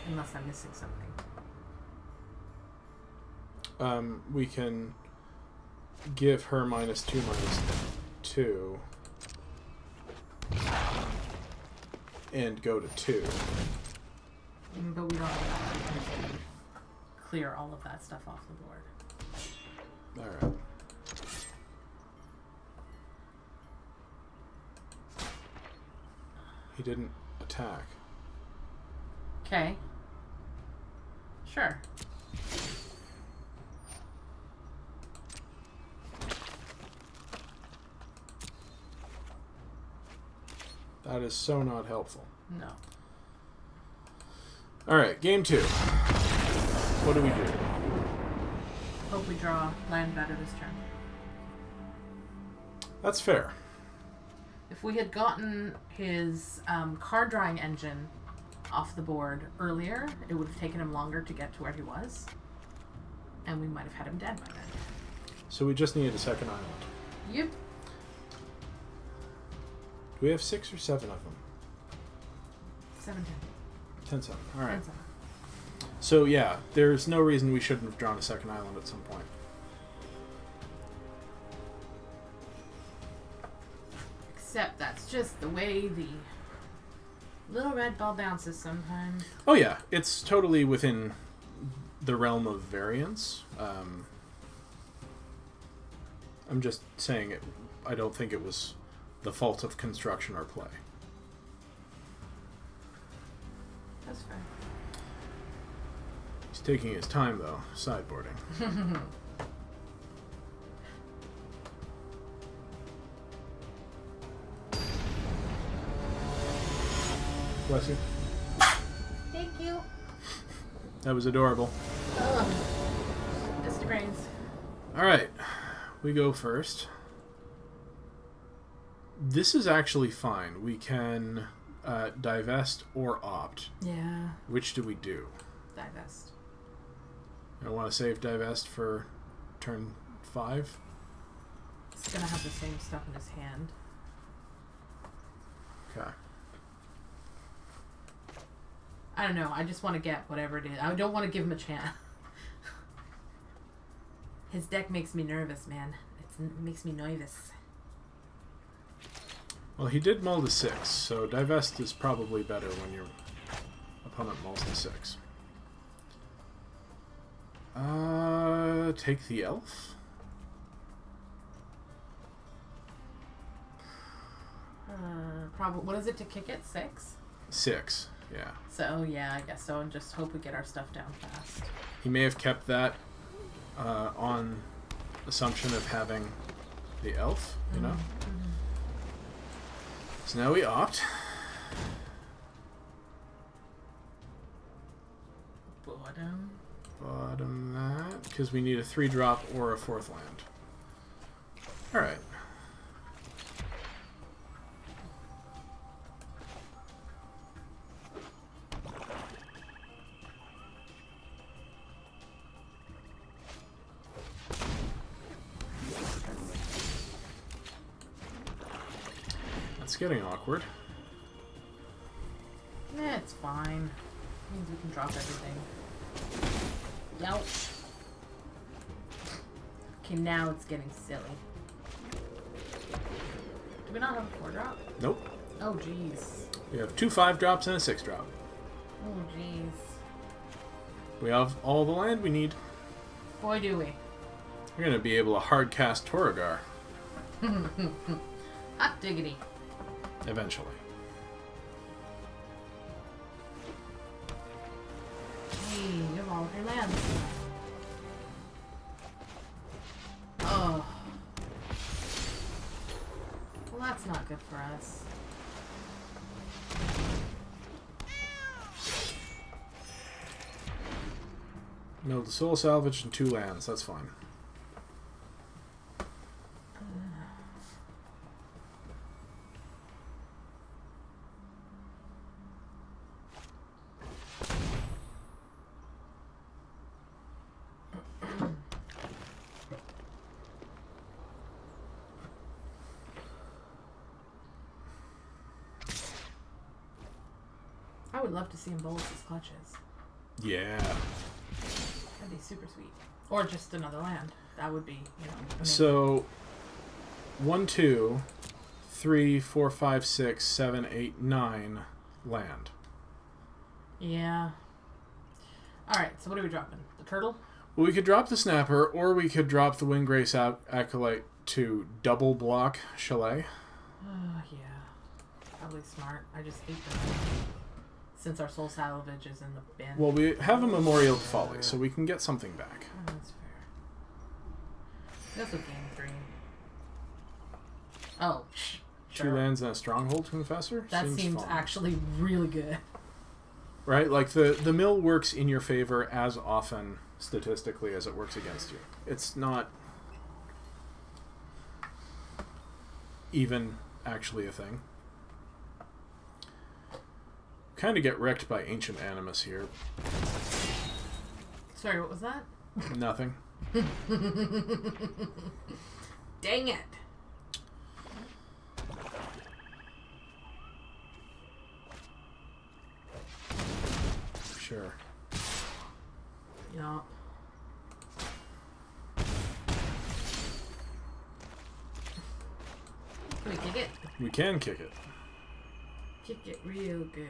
Unless I'm missing something. we can give her -2/-2 and go to 2. But we don't have to clear all of that stuff off the board. Alright. He didn't attack. Okay. Sure. That is so not helpful. No. Alright, game 2. What do we do? Hope we draw land better this turn. That's fair. If we had gotten his card drawing engine off the board earlier, it would have taken him longer to get to where he was. And we might have had him dead by then. So we just needed a second island. Yep. Do we have 6 or 7 of them? 7-10. 10-7. Alright. 10-7. So yeah, there's no reason we shouldn't have drawn a second island at some point. Except that's just the way the little red ball bounces sometimes. Oh yeah, it's totally within the realm of variance. I'm just saying it. I don't think it was the fault of construction or play. That's fair. He's taking his time though, sideboarding. Bless you. Thank you. That was adorable. Just brains. Alright, we go first. This is actually fine. We can divest or opt. Yeah. Which do we do? Divest. I want to save divest for turn 5. It's gonna have the same stuff in his hand. Okay. I don't know. I just want to get whatever it is. I don't want to give him a chance. His deck makes me nervous, man. It makes me nervous. Well, he did mull to 6, so divest is probably better when your opponent mulls to 6. Take the elf? Probably. What is it to kick it? 6? 6, yeah. So yeah, I guess so. And just hope we get our stuff down fast. He may have kept that on assumption of having the elf, you know? Mm-hmm. So now we opt. Bottom that, because we need a 3-drop or a 4th land. Alright. That's getting awkward. Eh, it's fine. Means we can drop everything. Youch. Okay, now it's getting silly. Do we not have a 4-drop? Nope. Oh, jeez. We have 2 5-drops and a 6-drop. Oh, jeez. We have all the land we need. Boy, do we. We're going to be able to hard cast Toragar. Hot diggity. Eventually. Hey, you have all of your lands. Oh. Well, that's not good for us. No, the soul salvage and 2 lands. That's fine. I would love to see him bowl his clutches. Yeah. That'd be super sweet. Or just another land. That would be, you know. Amazing. So 1, 2, 3, 4, 5, 6, 7, 8, 9 land. Yeah. Alright, so what are we dropping? The turtle? Well, we could drop the Snapper, or we could drop the Windgrace Acolyte to double block Chalet. Oh, yeah. Probably smart. I just hate them. Since our soul salvage is in the bin. Well, we have a Memorial to Folly, so we can get something back. Oh, that's fair. We also gain 3. Oh, sure. 2 lands and a Stronghold Confessor? That seems fun. actually really good. Right? Like, the mill works in your favor as often, statistically, as it works against you. It's not even actually a thing. Kind of get wrecked by Ancient Animus here. Sorry, what was that? Nothing. Dang it. Sure. Yeah. Can we kick it? We can kick it. Kick it real good.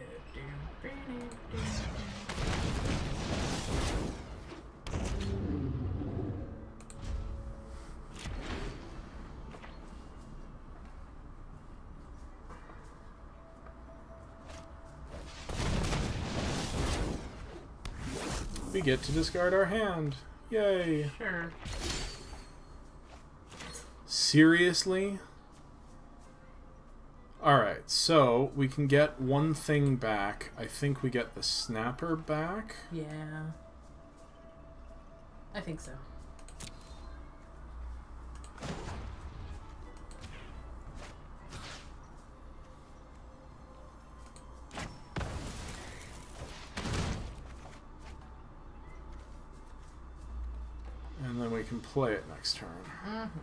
We get to discard our hand. Yay. Sure. Seriously? Alright, so we can get one thing back. I think we get the Snapper back. Yeah. I think so. And then we can play it next turn. Mm-hmm.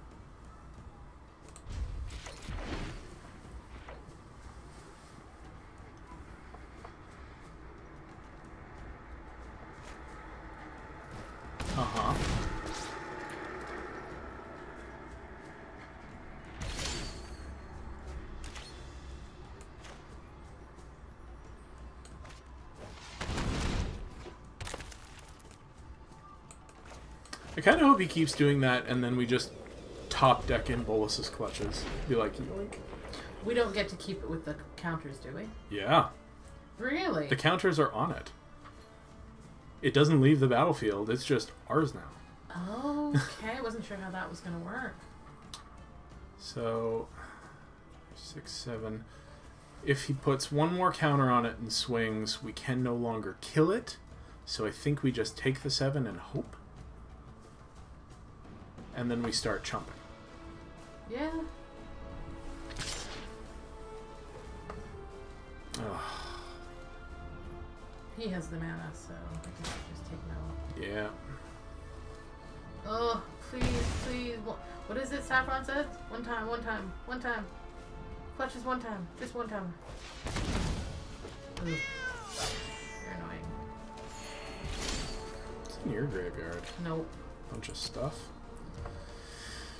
Uh-huh. I kind of hope he keeps doing that, and then we just top deck in Bolus's Clutches. Be like, yoink. We don't get to keep it with the counters, do we? Yeah. Really? The counters are on it. It doesn't leave the battlefield. It's just ours now. Okay, I wasn't sure how that was going to work. So, 6, 7. If he puts one more counter on it and swings, we can no longer kill it. So I think we just take the 7 and hope. And then we start chumping. Yeah. Ugh. He has the mana, so I can just take no. Yeah. Oh, please, please. What is it Saffron said? One time, one time, one time. Clutches one time. Just one time. Ugh. You're annoying. It's in your graveyard. Nope. Bunch of stuff.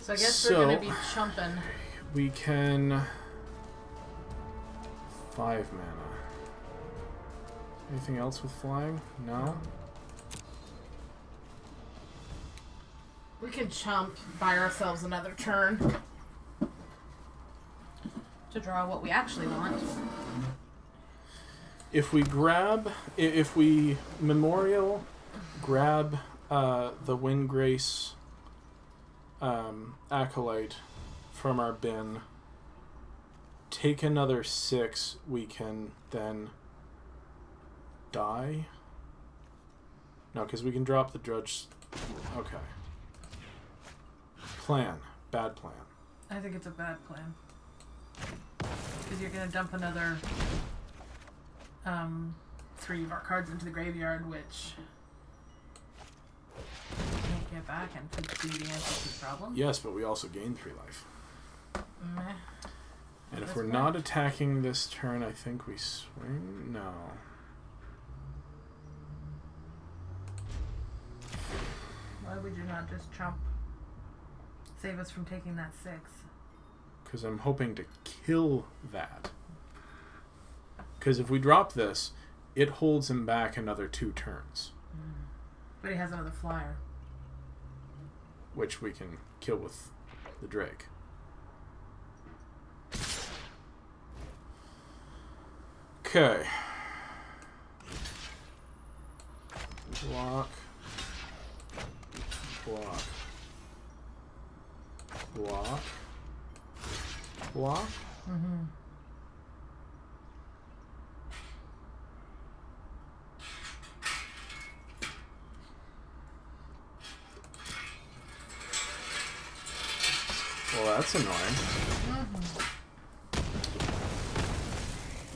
So I guess we're going to be chumping. We can... 5 mana. Anything else with flying? No? We can chump, buy ourselves another turn to draw what we actually want. If we grab... If we Memorial, grab the Windgrace Acolyte from our bin, take another 6, we can then die? No, because we can drop the Drudge... Okay. Plan. Bad plan. I think it's a bad plan. Because you're going to dump another 3 of our cards into the graveyard, which we can't get back and could be the answer to the problem. Yes, but we also gain 3 life. Meh. And if That's we're fine. not attacking this turn, I think we swing? No. Why would you not just chump? Save us from taking that 6. Because I'm hoping to kill that. Because if we drop this, it holds him back another 2 turns. But he has another flyer. Which we can kill with the Drake. Okay. Block. Block. Block. Block. Mm-hmm. Well, that's annoying. Mm-hmm.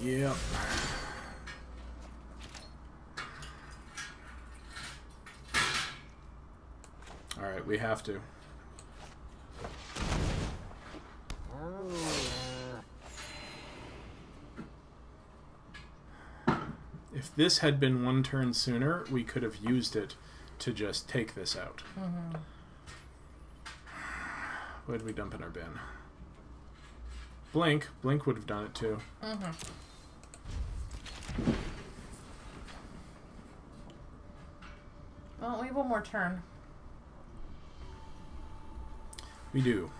Yep. Alright, we have to. If this had been 1 turn sooner, we could have used it to just take this out. Mm-hmm. What did we dump in our bin? Blink. Blink would have done it too. Mm-hmm. Well, we have 1 more turn. We do.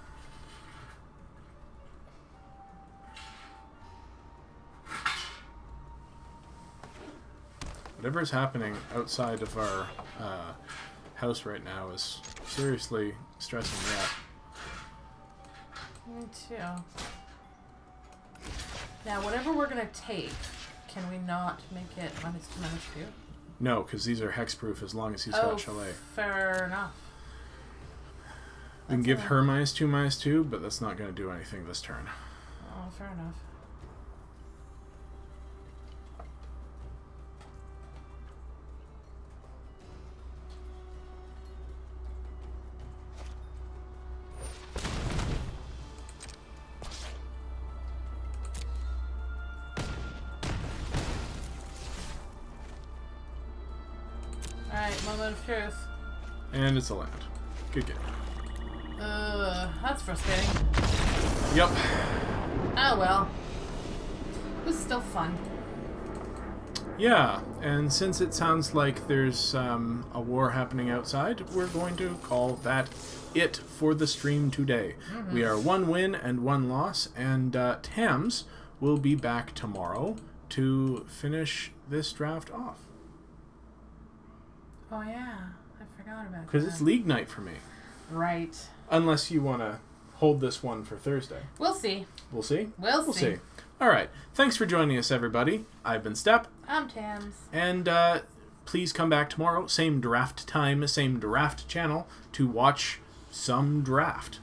Whatever's happening outside of our house right now is seriously stressing me out. Me too. Now, whatever we're going to take, can we not make it -2, -2? No, because these are hexproof as long as he's got Chalet. Fair enough. We can give her -2, -2, but that's not going to do anything this turn. Oh, fair enough. Alright, moment of truth. And it's a land. Good game. That's frustrating. Yep. Oh well. It was still fun. Yeah, and since it sounds like there's a war happening outside, we're going to call that it for the stream today. Mm-hmm. We are 1 win and 1 loss, and Tams will be back tomorrow to finish this draft off. Oh yeah, I forgot about that. Because it's league night for me. Right. Unless you want to hold this one for Thursday. We'll see. We'll see? We'll see. All right. Thanks for joining us, everybody. I've been Step. I'm Tams. And please come back tomorrow. Same draft time, same draft channel to watch some draft.